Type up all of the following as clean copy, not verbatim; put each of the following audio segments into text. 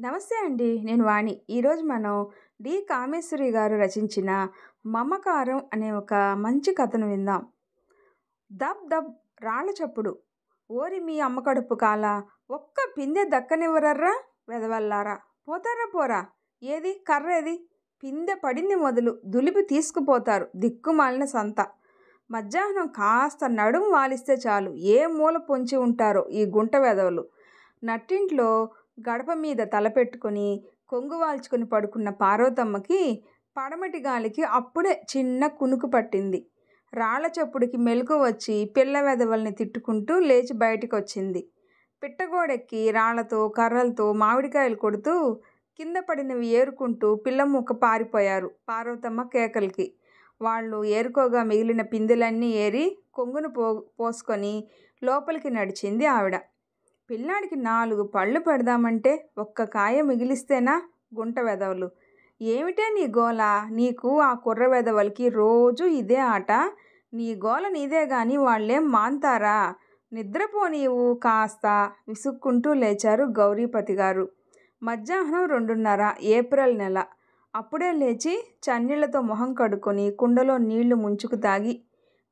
నమస్తే అండి. నేను వాణి. ఈరోజు మనం డి. కామేశ్వరి గారు రచించిన 'మమకారం' అనే ఒక మంచి కథను విందాం. దబ్ దబ్ రాళ్ళ చప్పుడు. ఓరి మీ అమ్మ కడుపు కాల! ఒక్క పిందె దక్కనివ్వరర్రా వెధవల్లారా! పోతారా పోరా! ఏది కర్రేది? పిందె పడింది మొదలు దులిపి తీసుకుపోతారు దిక్కుమాలిన సంత. మధ్యాహ్నం కాస్త నడుం వాలిస్తే చాలు ఏ మూల పొంచి ఉంటారో ఈ గుంట వెధవలు. నట్టింట్లో గడప మీద తలపెట్టుకుని కొంగు వాల్చుకుని పడుకున్న పార్వతమ్మకి పడమటి గాలికి అప్పుడే చిన్న కునుకు పట్టింది. రాళ్ల చప్పుడుకి మెలకు వచ్చి పిల్ల వెధవల్ని తిట్టుకుంటూ లేచి బయటికొచ్చింది. పిట్టగోడెక్కి రాళ్లతో కర్రలతో మామిడికాయలు కొడుతూ కింద పడినవి ఏరుకుంటూ పిల్ల ముక్క పారిపోయారు పార్వతమ్మ కేకలకి. వాళ్ళు ఏరుకోగా మిగిలిన పిందెలన్నీ ఏరి కొంగును పోసుకొని లోపలికి నడిచింది ఆవిడ. పిల్లాడికి 4 పళ్ళు పెడదామంటే ఒక్క కాయ మిగిలిస్తేనా గుంట వెధవలు! ఏమిటే నీ గోల? నీకు ఆ కుర్ర వెధవలకి రోజూ ఇదే ఆట. నీ గోల నీదే గాని వాళ్ళేం మాన్తారా? నిద్రపో నీవు కాస్త విసుక్కుంటూ లేచారు గౌరీపతిగారు. మధ్యాహ్నం 2:30 ఏప్రిల్ నెల. అప్పుడే లేచి చన్నీళ్లతో మొహం కడుక్కొని కుండలో నీళ్లు ముంచుకు తాగి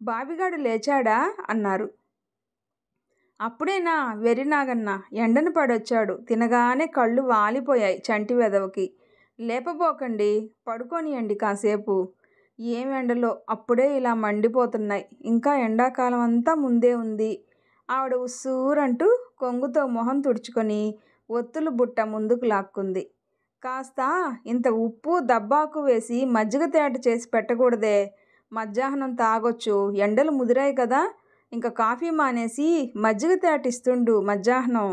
బాబిగాడు లేచాడా అన్నారు. అప్పుడేనా వెర్రినాగన్న ఎండను పడొచ్చాడు. తినగానే కళ్ళు వాలిపోయాయి చంటి వెధవకి. లేపబోకండి, పడుకోనియండి కాసేపు. ఏం ఎండలో అప్పుడే ఇలా మండిపోతున్నాయి. ఇంకా ఎండాకాలం అంతా ముందే ఉంది. ఆవిడ ఉస్సూరంటూ కొంగుతో మొహం తుడుచుకొని ఒత్తులు బుట్ట ముందుకు లాక్కుంది. కాస్త ఇంత ఉప్పు దబ్బాకు వేసి మజ్జిగ తేట చేసి పెట్టకూడదే? మధ్యాహ్నం తాగొచ్చు, ఎండలు ముదిరాయి కదా. ఇంకా కాఫీ మానేసి మజ్జిగ తేటిస్తుండు మధ్యాహ్నం.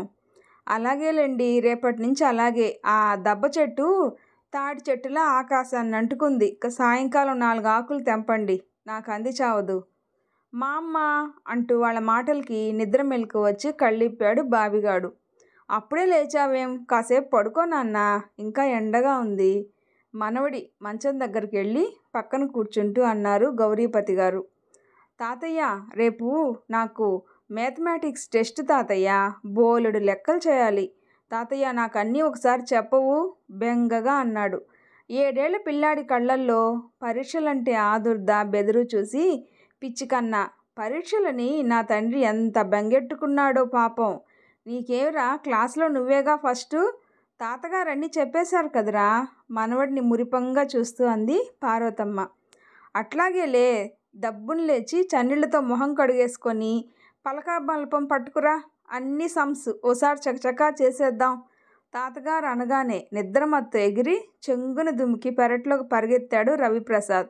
అలాగేలేండి, రేపటి నుంచి అలాగే. ఆ దబ్బ చెట్టు తాటి చెట్టులా ఆకాశాన్ని అంటుకుంది. సాయంకాలం 4 ఆకులు తెంపండి, నాకు అంది చావదు. మా అమ్మ అంటూ వాళ్ళ మాటలకి నిద్ర మెలకు వచ్చి కళ్ళిప్పాడు బాబిగాడు. అప్పుడే లేచావేం? కాసేపు పడుకో నాన్నా, ఇంకా ఎండగా ఉంది. మనవడి మంచం దగ్గరికి వెళ్ళి పక్కన కూర్చుంటూ అన్నారు గౌరీపతిగారు. తాతయ్య, రేపు నాకు మ్యాథమెటిక్స్ టెస్ట్ తాతయ్య. బోలెడు లెక్కలు చేయాలి. తాతయ్య, నాకు అన్నీ ఒకసారి చెప్పవు బెంగగా అన్నాడు. 7 ఏళ్ల పిల్లాడి కళ్ళల్లో పరీక్షలంటే ఆదుర్ద బెదురు చూసి పిచ్చికన్నా, పరీక్షలని నా తండ్రి ఎంత బెంగెట్టుకున్నాడో పాపం. నీకేమిరా, క్లాసులో నువ్వేగా ఫస్టు. తాతగారన్నీ చెప్పేశారు కదరా మనవడిని మురిపంగా చూస్తూ అంది పార్వతమ్మ. అట్లాగేలే. దబ్బును లేచి చన్నీళ్లతో మొహం కడుగేసుకొని పలకా బల్పం పట్టుకురా. అన్ని సమ్స్ ఓసారి చకచకా చేసేద్దాం. తాతగారు అనగానే నిద్రమత్తు ఎగిరి చెంగున దుమికి పెరట్లోకి పరిగెత్తాడు రవిప్రసాద్.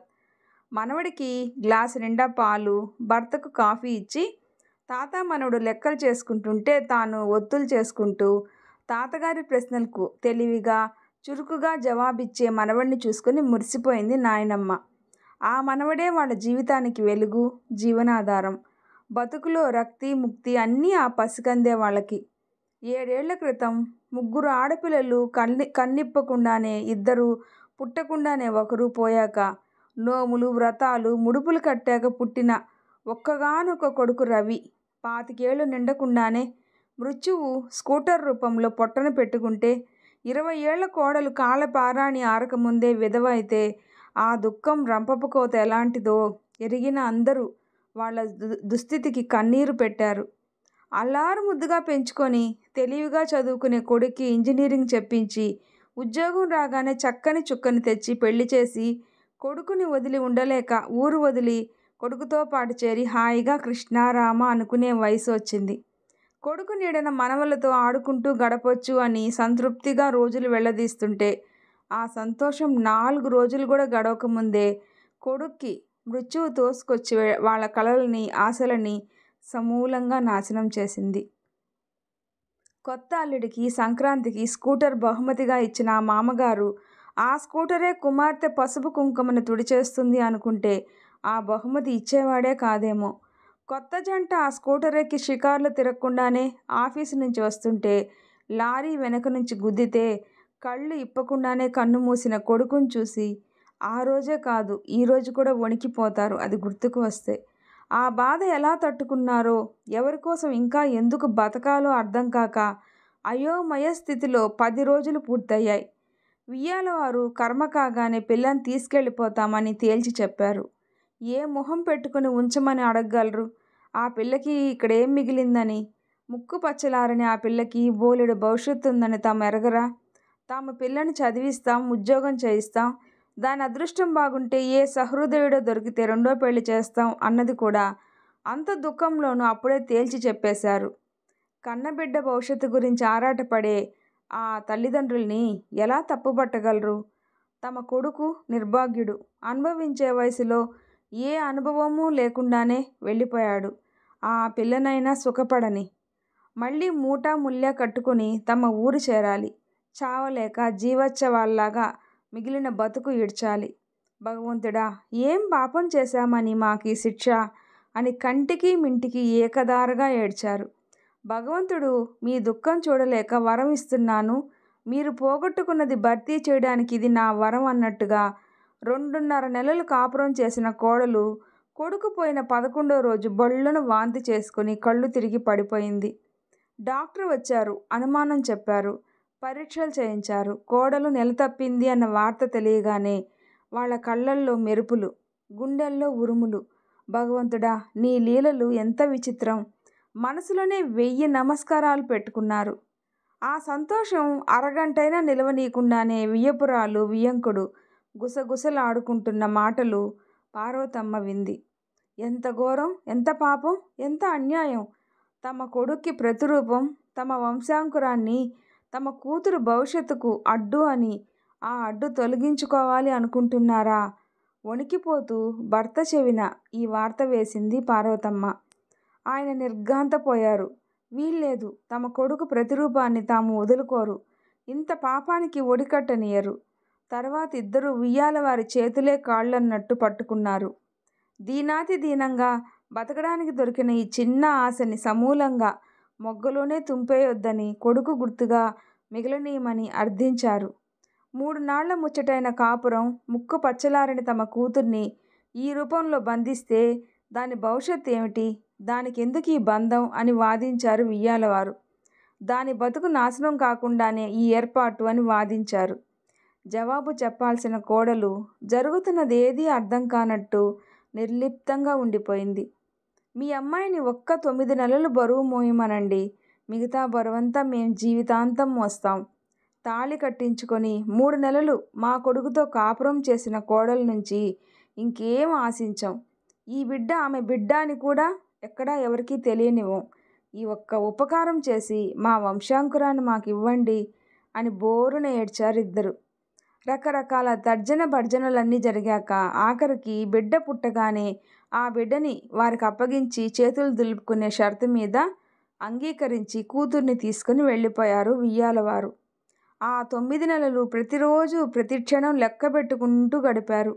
మనవడికి గ్లాసు నిండా పాలు, భర్తకు కాఫీ ఇచ్చి తాత మనవడు లెక్కలు చేసుకుంటుంటే తాను ఒత్తులు చేసుకుంటూ తాతగారి ప్రశ్నలకు తెలివిగా చురుకుగా జవాబిచ్చే మనవడిని చూసుకుని మురిసిపోయింది నాయనమ్మ. ఆ మనవడే వాళ్ళ జీవితానికి వెలుగు, జీవనాధారం. బతుకులో రక్తి ముక్తి అన్నీ ఆ పసికందే వాళ్ళకి. 7 ఏళ్ల క్రితం 3 ఆడపిల్లలు కన్నిప్పకుండానే 2 పుట్టకుండానే 1 పోయాక, నోములు వ్రతాలు ముడుపులు కట్టాక పుట్టిన ఒక్కగానొక్క కొడుకు రవి 25 ఏళ్లు నిండకుండానే మృత్యువు స్కూటర్ రూపంలో పొట్టన పెట్టుకుంటే, 20 ఏళ్ల కోడలు కాళ్ళపారాణి ఆరకముందే విధవ అయితే ఆ దుఃఖం రంపపు కోత ఎలాంటిదో ఎరిగిన అందరూ వాళ్ళ దుస్థితికి కన్నీరు పెట్టారు. అల్లారు ముద్దుగా పెంచుకొని తెలివిగా చదువుకునే కొడుక్కి ఇంజనీరింగ్ చెప్పించి ఉద్యోగం రాగానే చక్కని చుక్కని తెచ్చి పెళ్లి చేసి కొడుకుని వదిలి ఉండలేక ఊరు వదిలి కొడుకుతో పాటు చేరి హాయిగా కృష్ణారామ అనుకునే వయసు వచ్చింది. కొడుకు నీడన మనవలతో ఆడుకుంటూ గడపొచ్చు అని సంతృప్తిగా రోజులు వెళ్లదీస్తుంటే, ఆ సంతోషం 4 రోజులు కూడా గడవకముందే కొడుక్కి మృత్యువు తోసుకొచ్చి వాళ్ళ కలలని ఆశలని సమూలంగా నాశనం చేసింది. కొత్త అల్లుడికి సంక్రాంతికి స్కూటర్ బహుమతిగా ఇచ్చిన ఆ మామగారు ఆ స్కూటరే కుమార్తె పసుపు కుంకుమని తుడిచేస్తుంది అనుకుంటే ఆ బహుమతి ఇచ్చేవాడే కాదేమో. కొత్త జంట ఆ స్కూటర్ ఎక్కి షికార్లు తిరగకుండానే ఆఫీసు నుంచి వస్తుంటే లారీ వెనక నుంచి గుద్దితే కళ్ళు ఇప్పకుండానే కన్ను మూసిన కొడుకుని చూసి ఆ రోజే కాదు ఈ రోజు కూడా వణికిపోతారు అది గుర్తుకు వస్తే. ఆ బాధ ఎలా తట్టుకున్నారో, ఎవరికోసం ఇంకా ఎందుకు బతకాలో అర్థం కాక అయోమయ స్థితిలో 10 రోజులు పూర్తయ్యాయి. వియ్యాలవారు కర్మ కాగానే పిల్లని తీసుకెళ్ళిపోతామని తేల్చి చెప్పారు. ఏ మొహం పెట్టుకుని ఉంచమని అడగగలరు? ఆ పిల్లకి ఇక్కడేం మిగిలిందని? ముక్కు పచ్చలారని ఆ పిల్లకి బోలెడు భవిష్యత్తు ఉందని తాము ఎరగరా? తాము పిల్లని చదివిస్తాం, ఉద్యోగం చేయిస్తాం, దాని అదృష్టం బాగుంటే ఏ సహృదయుడో దొరికితే రెండో పెళ్లి చేస్తాం అన్నది కూడా అంత దుఃఖంలోనూ అప్పుడే తేల్చి చెప్పేశారు. కన్నబిడ్డ భవిష్యత్తు గురించి ఆరాటపడే ఆ తల్లిదండ్రుల్ని ఎలా తప్పుపట్టగలరు? తమ కొడుకు నిర్భాగ్యుడు, అనుభవించే వయసులో ఏ అనుభవమూ లేకుండానే వెళ్ళిపోయాడు. ఆ పిల్లనైనా సుఖపడని. మళ్ళీ మూటా ముల్లా కట్టుకుని తమ ఊరు చేరాలి. చావలేక జీవోత్సవాల్లాగా మిగిలిన బతుకు ఈడ్చాలి. భగవంతుడా, ఏం పాపం చేశామని మాకీ శిక్ష అని కంటికి మింటికి ఏకధారగా ఏడ్చారు. భగవంతుడు మీ దుఃఖం చూడలేక వరం ఇస్తున్నాను, మీరు పోగొట్టుకున్నది భర్తీ చేయడానికి ఇది నా వరం అన్నట్టుగా 2.5 నెలలు కాపురం చేసిన కోడలు కొడుకు పోయిన 11వ రోజు బొళ్ళున వాంతి చేసుకుని కళ్ళు తిరిగి పడిపోయింది. డాక్టర్ వచ్చారు, అనుమానం చెప్పారు, పరీక్షలు చేయించారు. కోడలు నెల తప్పింది అన్న వార్త తెలియగానే వాళ్ళ కళ్ళల్లో మెరుపులు, గుండెల్లో ఉరుములు. భగవంతుడా, నీ లీలలు ఎంత విచిత్రం! మనసులోనే 1000 నమస్కారాలు పెట్టుకున్నారు. ఆ సంతోషం అరగంటైనా నిలవనీయకుండానే వియ్యపురాలు వియ్యంకుడు గుసగుసలాడుకుంటున్న మాటలు పార్వతమ్మ వింది. ఎంత ఘోరం, ఎంత పాపం, ఎంత అన్యాయం! తమ కొడుక్కి ప్రతిరూపం, తమ వంశాంకురాన్ని, తమ కూతురు భవిష్యత్తుకు అడ్డు అని ఆ అడ్డు తొలగించుకోవాలి అనుకుంటున్నారా? వణికిపోతూ భర్త చెవిన ఈ వార్త వేసింది పార్వతమ్మ. ఆయన నిర్ఘాంతపోయారు. వీల్లేదు, తమ కొడుకు ప్రతిరూపాన్ని తాము వదులుకోరు, ఇంత పాపానికి ఒడికట్టనియరు. తర్వాత ఇద్దరూ ఉయ్యాలవారి చేతులే కాళ్ళన్నట్టు పట్టుకున్నారు. దీనాతి దీనంగా బతకడానికి దొరికిన ఈ చిన్న ఆశని సమూలంగా మొగ్గలోనే తుంపేయొద్దని, కొడుకు గుర్తుగా మిగలనీయమని అర్థించారు. 3 నాళ్ల ముచ్చటైన కాపురం, ముక్కు పచ్చలారని తమ కూతుర్ని ఈ రూపంలో బంధిస్తే దాని భవిష్యత్తు ఏమిటి? దానికెందుకు ఈ బంధం అని వాదించారు వియ్యాలవారు. దాని బతుకు నాశనం కాకుండానే ఈ ఏర్పాటు అని వాదించారు. జవాబు చెప్పాల్సిన కోడలు జరుగుతున్నదేదీ అర్థం కానట్టు నిర్లిప్తంగా ఉండిపోయింది. మీ అమ్మాయిని ఒక్క 9 నెలలు బరువు మోయమనండి, మిగతా బరువంతా మేం జీవితాంతం మోస్తాం. తాళి కట్టించుకొని 3 నెలలు మా కొడుకుతో కాపురం చేసిన కోడల నుంచి ఇంకేం ఆశించం. ఈ బిడ్డ ఆమె బిడ్డ అని కూడా ఎక్కడా ఎవరికీ తెలియనివ్వం. ఈ ఒక్క ఉపకారం చేసి మా వంశాంకురాన్ని మాకివ్వండి అని బోరున ఏడ్చారు ఇద్దరు. రకరకాల తర్జన భర్జనలన్నీ జరిగాక ఆఖరికి బిడ్డ పుట్టగానే ఆ బిడ్డని వారికి అప్పగించి చేతులు దులుపుకునే షరతు మీద అంగీకరించి కూతుర్ని తీసుకుని వెళ్ళిపోయారు వియ్యాలవారు. ఆ 9 నెలలు ప్రతిరోజు ప్రతిక్షణం లెక్క పెట్టుకుంటూ గడిపారు.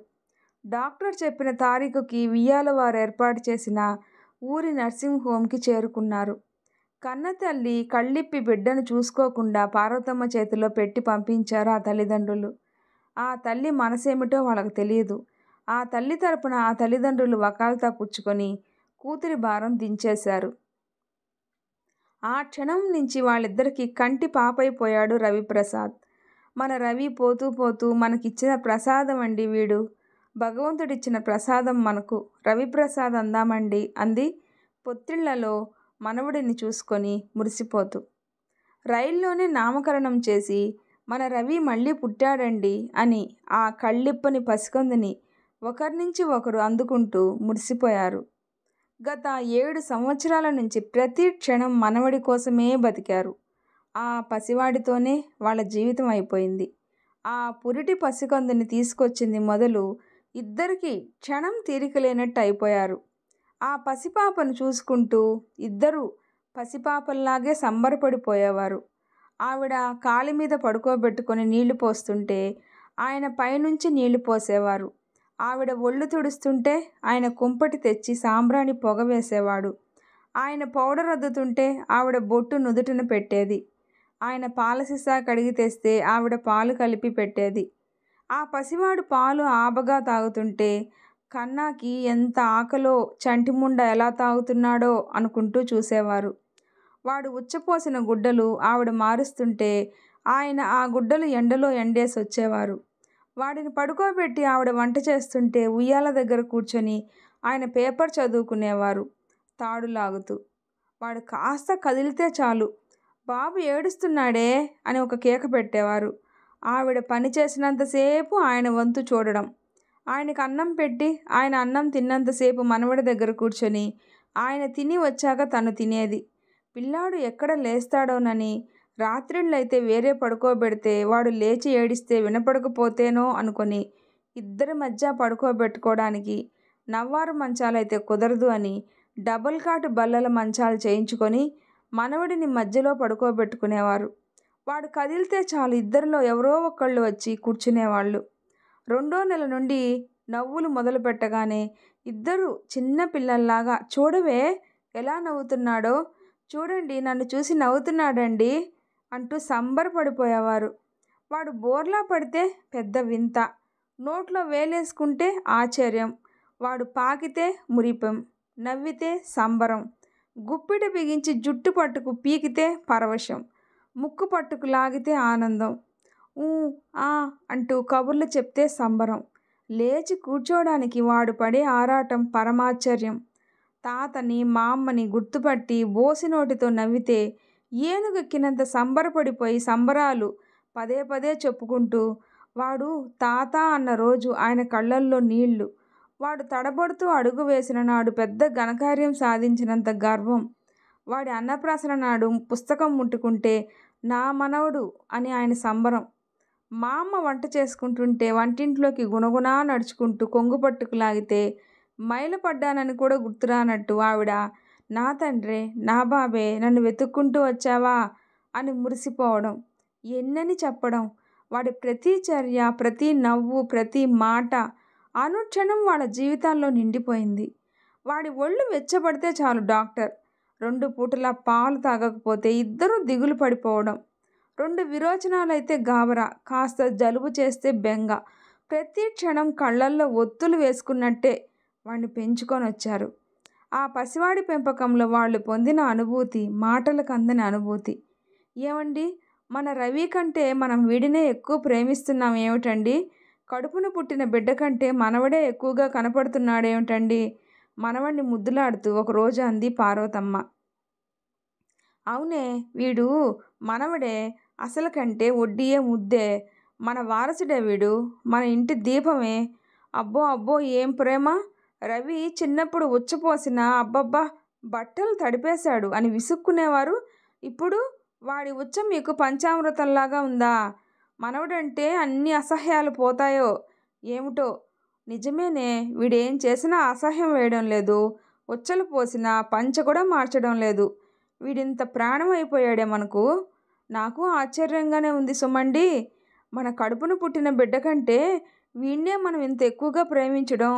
డాక్టర్ చెప్పిన తారీఖుకి వియ్యాలవారు ఏర్పాటు చేసిన ఊరి నర్సింగ్ హోమ్కి చేరుకున్నారు. కన్నతల్లి కళ్ళిప్పి బిడ్డను చూసుకోకుండా పార్వతమ్మ చేతిలో పెట్టి పంపించారు ఆ తల్లిదండ్రులు. ఆ తల్లి మనసేమిటో వాళ్ళకు తెలియదు. ఆ తల్లి తరపున ఆ తల్లిదండ్రులు వకాల్తా పుచ్చుకొని కూతురి భారం దించేశారు. ఆ క్షణం నుంచి వాళ్ళిద్దరికీ కంటి పాపైపోయాడు రవిప్రసాద్. మన రవి పోతూ పోతూ మనకిచ్చిన ప్రసాదం అండి వీడు, భగవంతుడిచ్చిన ప్రసాదం మనకు, రవిప్రసాద్ అందామండి అంది పొత్తిళ్లలో మనవడిని చూసుకొని మురిసిపోతూ. రైల్లోనే నామకరణం చేసి మన రవి మళ్ళీ పుట్టాడండి అని ఆ కళ్ళిప్పని పసికందుని ఒకరి నుంచి ఒకరు అందుకుంటూ మురిసిపోయారు. గత 7 సంవత్సరాల నుంచి ప్రతి క్షణం మనవడి కోసమే బతికారు. ఆ పసివాడితోనే వాళ్ళ జీవితం అయిపోయింది. ఆ పురిటి పసికందుని తీసుకొచ్చింది మొదలు ఇద్దరికీ క్షణం తీరిక లేనట్టు అయిపోయారు. ఆ పసిపాపను చూసుకుంటూ ఇద్దరూ పసిపాపల్లాగే సంబరపడిపోయేవారు. ఆవిడ కాలి మీద పడుకోబెట్టుకొని నీళ్లు పోస్తుంటే ఆయన పైనుంచి నీళ్లు పోసేవారు. ఆవిడ ఒళ్ళు తుడుస్తుంటే ఆయన కుంపటి తెచ్చి సాంబ్రాణి పొగ వేసేవాడు. ఆయన పౌడర్ అద్దుతుంటే ఆవిడ బొట్టు నుదుటిన పెట్టేది. ఆయన పాల సీసా కడిగి తెస్తే ఆవిడ పాలు కలిపి పెట్టేది. ఆ పసివాడు పాలు ఆబగా తాగుతుంటే కన్నాకి ఎంత ఆకలో చంటిముండ ఎలా తాగుతున్నాడో అనుకుంటూ చూసేవారు. వాడు ఉచ్చపోసిన గుడ్డలు ఆవిడ మారుస్తుంటే ఆయన ఆ గుడ్డలు ఎండలో ఎండేసి వచ్చేవారు. వాడిని పడుకోబెట్టి ఆవిడ వంట చేస్తుంటే ఉయ్యాల దగ్గర కూర్చొని ఆయన పేపర్ చదువుకునేవారు తాడు లాగుతూ. వాడు కాస్త కదిలితే చాలు, బాబు ఏడుస్తున్నాడే అని ఒక కేక పెట్టేవారు. ఆవిడ పని చేసినంతసేపు ఆయన వంతు చూడడం. ఆయనకు అన్నం పెట్టి ఆయన అన్నం తిన్నంతసేపు మనవడి దగ్గర కూర్చొని ఆయన తిని వచ్చాక తను తినేది. పిల్లాడు ఎక్కడ లేస్తాడోనని రాత్రిళ్ళైతే వేరే పడుకోబెడితే వాడు లేచి ఏడిస్తే వినపడకపోతేనో అనుకొని ఇద్దరి మధ్య పడుకోబెట్టుకోవడానికి నవ్వారు మంచాలైతే కుదరదు అని డబుల్ కాటు బల్లల మంచాలు చేయించుకొని మనవడిని మధ్యలో పడుకోబెట్టుకునేవారు. వాడు కదిలితే చాలు ఇద్దరిలో ఎవరో ఒకళ్ళు వచ్చి కూర్చునేవాళ్ళు. 2వ నెల నుండి నవ్వులు మొదలు పెట్టగానే ఇద్దరు చిన్న పిల్లల్లాగా చూడవే ఎలా నవ్వుతున్నాడో, చూడండి నన్ను చూసి నవ్వుతున్నాడండి అంటూ సంబరపడిపోయేవారు. వాడు బోర్లా పడితే పెద్ద వింత, నోట్లో వేలేసుకుంటే ఆశ్చర్యం, వాడు పాకితే మురిపెం, నవ్వితే సంబరం, గుప్పిట బిగించి జుట్టు పట్టుకు పీకితే పరవశం, ముక్కు పట్టుకు లాగితే ఆనందం, ఊ ఆ అంటూ కబుర్లు చెప్తే సంబరం, లేచి కూర్చోడానికి వాడు పడే ఆరాటం పరమాశ్చర్యం. తాతని మామ్మని గుర్తుపట్టి బోసినోటితో నవ్వితే ఏనుగెక్కినంత సంబరపడిపోయి సంబరాలు పదే పదే చెప్పుకుంటూ వాడు తాత అన్న రోజు ఆయన కళ్ళల్లో నీళ్లు. వాడు తడబడుతూ అడుగు వేసిన నాడు పెద్ద ఘనకార్యం సాధించినంత గర్వం. వాడి అన్నప్రాసన నాడు పుస్తకం ముట్టుకుంటే నా మనవడు అని ఆయన సంబరం. మా అమ్మ వంట చేసుకుంటుంటే వంటింట్లోకి గుణగుణా నడుచుకుంటూ కొంగు పట్టుకు లాగితే మైలపడ్డానని కూడా గుర్తురానట్టు ఆవిడ నా తండ్రే నా బాబే నన్ను వెతుక్కుంటూ వచ్చావా అని మురిసిపోవడం. ఎన్నని చెప్పడం. వాడి ప్రతి చర్య, ప్రతి నవ్వు, ప్రతి మాట అనుక్షణం వాళ్ళ జీవితాల్లో నిండిపోయింది. వాడి ఒళ్ళు వెచ్చబడితే చాలు డాక్టర్, 2 పూటలా పాలు తాగకపోతే ఇద్దరూ దిగులు పడిపోవడం, 2 విరోచనాలైతే గాబరా, కాస్త జలుబు చేస్తే బెంగ, ప్రతి క్షణం కళ్ళల్లో ఒత్తులు వేసుకున్నట్టే వాడిని పెంచుకొని వచ్చారు. ఆ పసివాడి పెంపకంలో వాళ్ళు పొందిన అనుభూతి మాటలకు అందని అనుభూతి. ఏమండి, మన రవి కంటే మనం వీడినే ఎక్కువ ప్రేమిస్తున్నాం ఏమిటండి? కడుపున పుట్టిన బిడ్డ కంటే మనవడే ఎక్కువగా కనపడుతున్నాడేమిటండి? మనవడిని ముద్దులాడుతూ ఒకరోజు అంది పార్వతమ్మ. అవునే, వీడు మనవడే, అసలు కంటే వడ్డీయే ముద్దే, మన వారసుడే వీడు, మన ఇంటి దీపమే. అబ్బో అబ్బో ఏం ప్రేమ! రవి చిన్నప్పుడు ఉచ్చపోసిన అబ్బబ్బా బట్టలు తడిపేశాడు అని విసుక్కునేవారు. ఇప్పుడు వాడి ఉచ్చ మీకు పంచామృతంలాగా ఉందా? మనవడంటే అన్ని అసహ్యాలు పోతాయో ఏమిటో. నిజమేనే, వీడేం చేసినా అసహ్యం వేయడం లేదు, ఉచ్చలు పోసినా పంచ కూడా మార్చడం లేదు. వీడింత ప్రాణం అయిపోయాడే మనకు. నాకు ఆశ్చర్యంగానే ఉంది సుమండి. మన కడుపును పుట్టిన బిడ్డ కంటే వీణ్ణే మనం ఇంత ఎక్కువగా ప్రేమించడం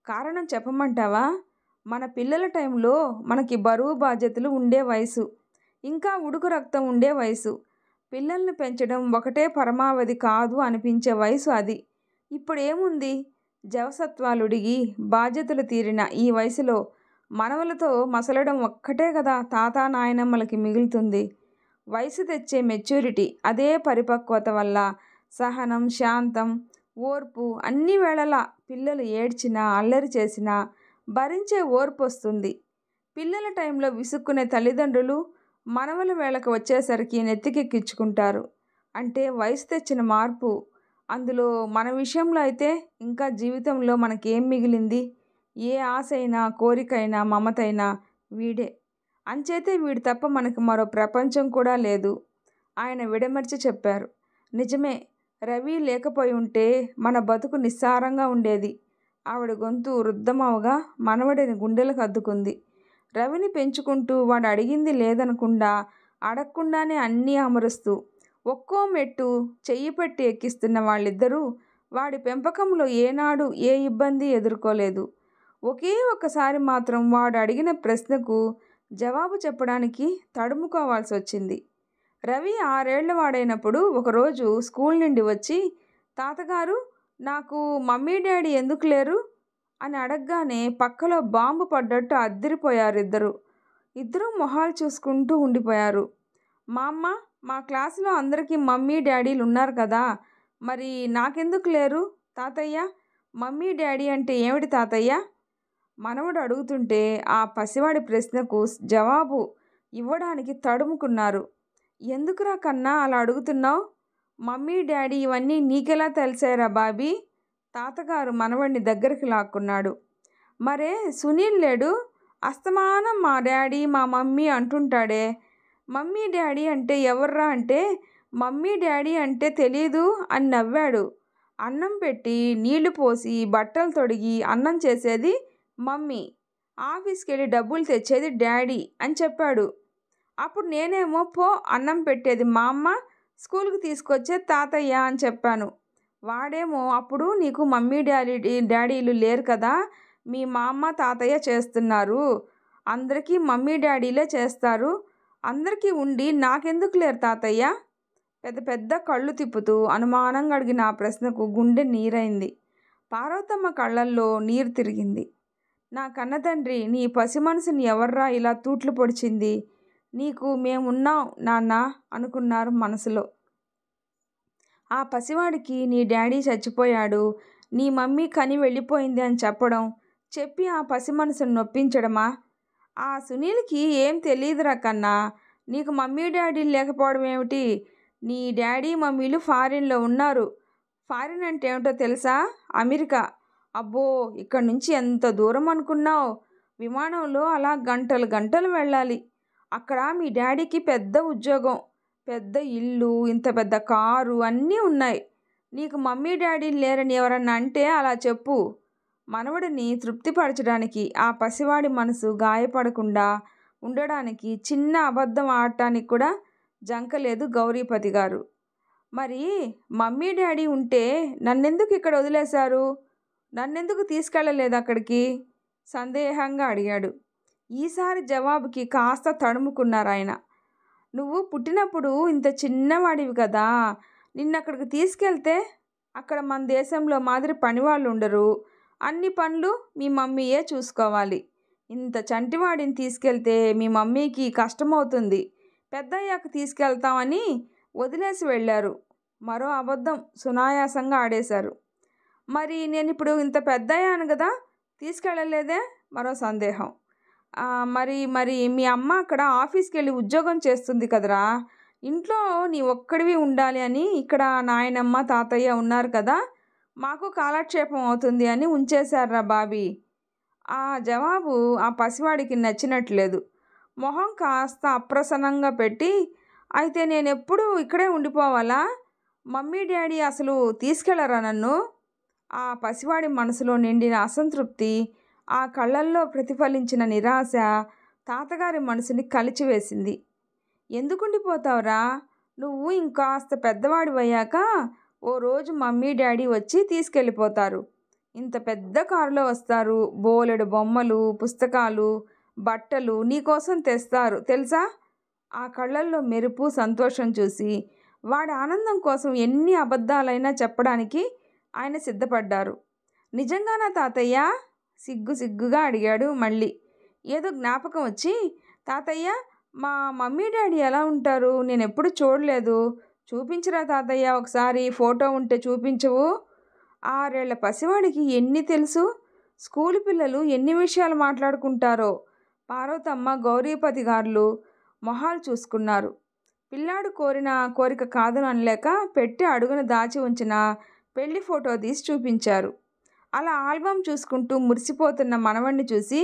కారణం చెప్పమంటావా? మన పిల్లల టైంలో మనకి బరువు బాధ్యతలు ఉండే వయసు, ఇంకా ఉడుకు రక్తం ఉండే వయసు, పిల్లల్ని పెంచడం ఒకటే పరమావధి కాదు అనిపించే వయసు అది. ఇప్పుడేముంది, జవసత్వాలుడిగి బాధ్యతలు తీరిన ఈ వయసులో మనవలతో మసలడం ఒక్కటే కదా తాత నాయనమ్మలకి మిగులుతుంది. వయసు తెచ్చే మెచ్యూరిటీ, అదే పరిపక్వత వల్ల సహనం, శాంతం, ఓర్పు అన్ని వేళలా పిల్లలు ఏడ్చినా అల్లరి చేసినా భరించే ఓర్పు వస్తుంది. పిల్లల టైంలో విసుక్కునే తల్లిదండ్రులు మనవల వేళకు వచ్చేసరికి నెత్తికెక్కించుకుంటారు. అంటే వయసు తెచ్చిన మార్పు. అందులో మన విషయంలో అయితే ఇంకా జీవితంలో మనకేం మిగిలింది? ఏ ఆశైనా, కోరికైనా, మమతైనా వీడే. అంచేతే వీడు తప్ప మనకు మరో ప్రపంచం కూడా లేదు. ఆయన విడమర్చి చెప్పారు. నిజమే, రవి లేకపోయి ఉంటే మన బతుకు నిస్సారంగా ఉండేది. ఆవిడ గొంతు రుద్ధమవగా మనవడిని గుండెలకు అద్దుకుంది. రవిని పెంచుకుంటూ వాడు అడిగింది లేదనకుండా, అడగకుండానే అన్నీ అమరుస్తూ ఒక్కో మెట్టు చెయ్యి పెట్టి ఎక్కిస్తున్న వాళ్ళిద్దరూ వాడి పెంపకంలో ఏనాడు ఏ ఇబ్బంది ఎదుర్కోలేదు. ఒకే ఒక్కసారి మాత్రం వాడు అడిగిన ప్రశ్నకు జవాబు చెప్పడానికి తడుముకోవాల్సి వచ్చింది. రవి 6 ఏళ్ల వాడైనప్పుడు ఒకరోజు స్కూల్ నుండి వచ్చి, తాతగారు నాకు మమ్మీ డాడీ ఎందుకు లేరు అని అడగగానే పక్కలో బాంబు పడ్డట్టు అద్దిరిపోయారు ఇద్దరు. ఇద్దరూ మొహాలు చూసుకుంటూ ఉండిపోయారు. మా అమ్మ, మా క్లాసులో అందరికీ మమ్మీ డాడీలు ఉన్నారు కదా, మరి నాకెందుకు లేరు తాతయ్య? మమ్మీ డాడీ అంటే ఏమిటి తాతయ్య? మనవడు అడుగుతుంటే ఆ పసివాడి ప్రశ్నకు జవాబు ఇవ్వడానికి తడుముకున్నారు. ఎందుకురా కన్నా అలా అడుగుతున్నావు? మమ్మీ డాడీ ఇవన్నీ నీకెలా తెలిసారా బాబీ? తాతగారు మనవడిని దగ్గరికి లాక్కున్నాడు. మరే సునీల్ లేడు, అస్తమానం మా డాడీ మా మమ్మీ అంటుంటాడే. మమ్మీ డాడీ అంటే ఎవర్రా అంటే, మమ్మీ డాడీ అంటే తెలీదు అని నవ్వాడు. అన్నం పెట్టి నీళ్లు పోసి బట్టలు తొడిగి అన్నం చేసేది మమ్మీ, ఆఫీస్కి వెళ్ళి డబ్బులు తెచ్చేది డాడీ అని చెప్పాడు. అప్పుడు నేనేమో పో అన్నం పెట్టేది మా అమ్మ, స్కూల్కి తీసుకొచ్చే తాతయ్య అని చెప్పాను. వాడేమో అప్పుడు నీకు మమ్మీ డాడీలు లేరు కదా, మీ మా అమ్మ తాతయ్య చేస్తున్నారు, అందరికీ మమ్మీ డాడీలే చేస్తారు, అందరికీ ఉండి నాకెందుకు లేరు తాతయ్య? పెద్ద పెద్ద కళ్ళు తిప్పుతూ అనుమానంగా అడిగిన ఆ ప్రశ్నకు గుండె నీరైంది. పార్వతమ్మ కళ్ళల్లో నీరు తిరిగింది. నా కన్నతండ్రి, నీ పసి మనసుని ఎవర్రా ఇలా తూట్లు పొడిచింది? నీకు మేమున్నాం నాన్న అనుకున్నారు మనసులో. ఆ పసివాడికి నీ డాడీ చచ్చిపోయాడు, నీ మమ్మీ కని వెళ్ళిపోయింది అని చెప్పడం, చెప్పి ఆ పసి మనసును నొప్పించడమా? ఆ సునీల్కి ఏం తెలియదురా కన్నా, నీకు మమ్మీ డాడీలు లేకపోవడం ఏమిటి? నీ డాడీ మమ్మీలు ఫారిన్లో ఉన్నారు. ఫారిన్ అంటే ఏమిటో తెలుసా? అమెరికా. అబ్బో, ఇక్కడి నుంచి ఎంత దూరం అనుకున్నావు? విమానంలో అలా గంటలు గంటలు వెళ్ళాలి. అక్కడ మీ డాడీకి పెద్ద ఉద్యోగం, పెద్ద ఇల్లు, ఇంత పెద్ద కారు అన్నీ ఉన్నాయి. నీకు మమ్మీ డాడీ లేరని ఎవరన్నా అంటే అలా చెప్పు. మనవడిని తృప్తిపరచడానికి, ఆ పసివాడి మనసు గాయపడకుండా ఉండడానికి చిన్న అబద్ధం ఆడటానికి కూడా జంకలేదు గౌరీపతి గారు. మరి మమ్మీ డాడీ ఉంటే నన్నెందుకు ఇక్కడ వదిలేశారు? నన్నెందుకు తీసుకెళ్ళలేదు అక్కడికి? సందేహంగా అడిగాడు. ఈసారి జవాబుకి కాస్త తడుముకున్నారు ఆయన. నువ్వు పుట్టినప్పుడు ఇంత చిన్నవాడివి కదా, నిన్నక్కడికి తీసుకెళ్తే అక్కడ మన దేశంలో మాదిరి పనివాళ్ళు ఉండరు, అన్ని పనులు మీ మమ్మీయే చూసుకోవాలి. ఇంత చంటివాడిని తీసుకెళ్తే మీ మమ్మీకి కష్టమవుతుంది, పెద్దయ్యాక తీసుకెళ్తామని వదిలేసి వెళ్ళారు. మరో అబద్ధం సునాయాసంగా ఆడేశారు. మరి నేను ఇప్పుడు ఇంత పెద్దయ్యాను కదా, తీసుకెళ్ళలేదే? మరో సందేహం. మరి మరి మీ అమ్మ అక్కడ ఆఫీస్కి వెళ్ళి ఉద్యోగం చేస్తుంది కదరా, ఇంట్లో నీ ఒక్కడివి ఉండాలి అని ఇక్కడ నాయనమ్మ తాతయ్య ఉన్నారు కదా, మాకు కాలక్షేపం అవుతుంది అని ఉంచేశారా బాబీ? ఆ జవాబు ఆ పసివాడికి నచ్చినట్లేదు. మొహం కాస్త అప్రసన్నంగా పెట్టి, అయితే నేను ఎప్పుడు ఇక్కడే ఉండిపోవాలా? మమ్మీ డాడీ అసలు తీసుకెళ్లరా నన్ను? ఆ పసివాడి మనసులో నిండిన అసంతృప్తి, ఆ కళ్ళల్లో ప్రతిఫలించిన నిరాశ తాతగారి మనసుని కలిచివేసింది. ఎందుకుండిపోతావురా? నువ్వు ఇంకాస్త పెద్దవాడివయ్యాక ఓ రోజు మమ్మీ డాడీ వచ్చి తీసుకెళ్ళిపోతారు. ఇంత పెద్ద కారులో వస్తారు, బోలెడు బొమ్మలు, పుస్తకాలు, బట్టలు నీకోసం తెస్తారు తెలుసా? ఆ కళ్ళల్లో మెరుపు, సంతోషం చూసి వాడి ఆనందం కోసం ఎన్ని అబద్ధాలైనా చెప్పడానికి ఆయన సిద్ధపడ్డారు. నిజంగానా తాతయ్య? సిగ్గుగా అడిగాడు మళ్ళీ. ఏదో జ్ఞాపకం వచ్చి, తాతయ్య మా మమ్మీ డాడీ ఎలా ఉంటారు? నేను ఎప్పుడు చూడలేదు, చూపించరా తాతయ్య, ఒకసారి ఫోటో ఉంటే చూపించవు? 6 ఏళ్ల పసివాడికి ఎన్ని తెలుసు? స్కూలు పిల్లలు ఎన్ని విషయాలు మాట్లాడుకుంటారో. పార్వతమ్మ, గౌరీపతి గారులు మొహాలు చూసుకున్నారు. పిల్లాడు కోరిన కోరిక కాదని అనలేక పెట్టి అడుగున దాచి ఉంచిన పెళ్లి ఫోటో తీసి చూపించారు. అలా ఆల్బమ్ చూసుకుంటూ మురిసిపోతున్న మనవణ్ణి చూసి,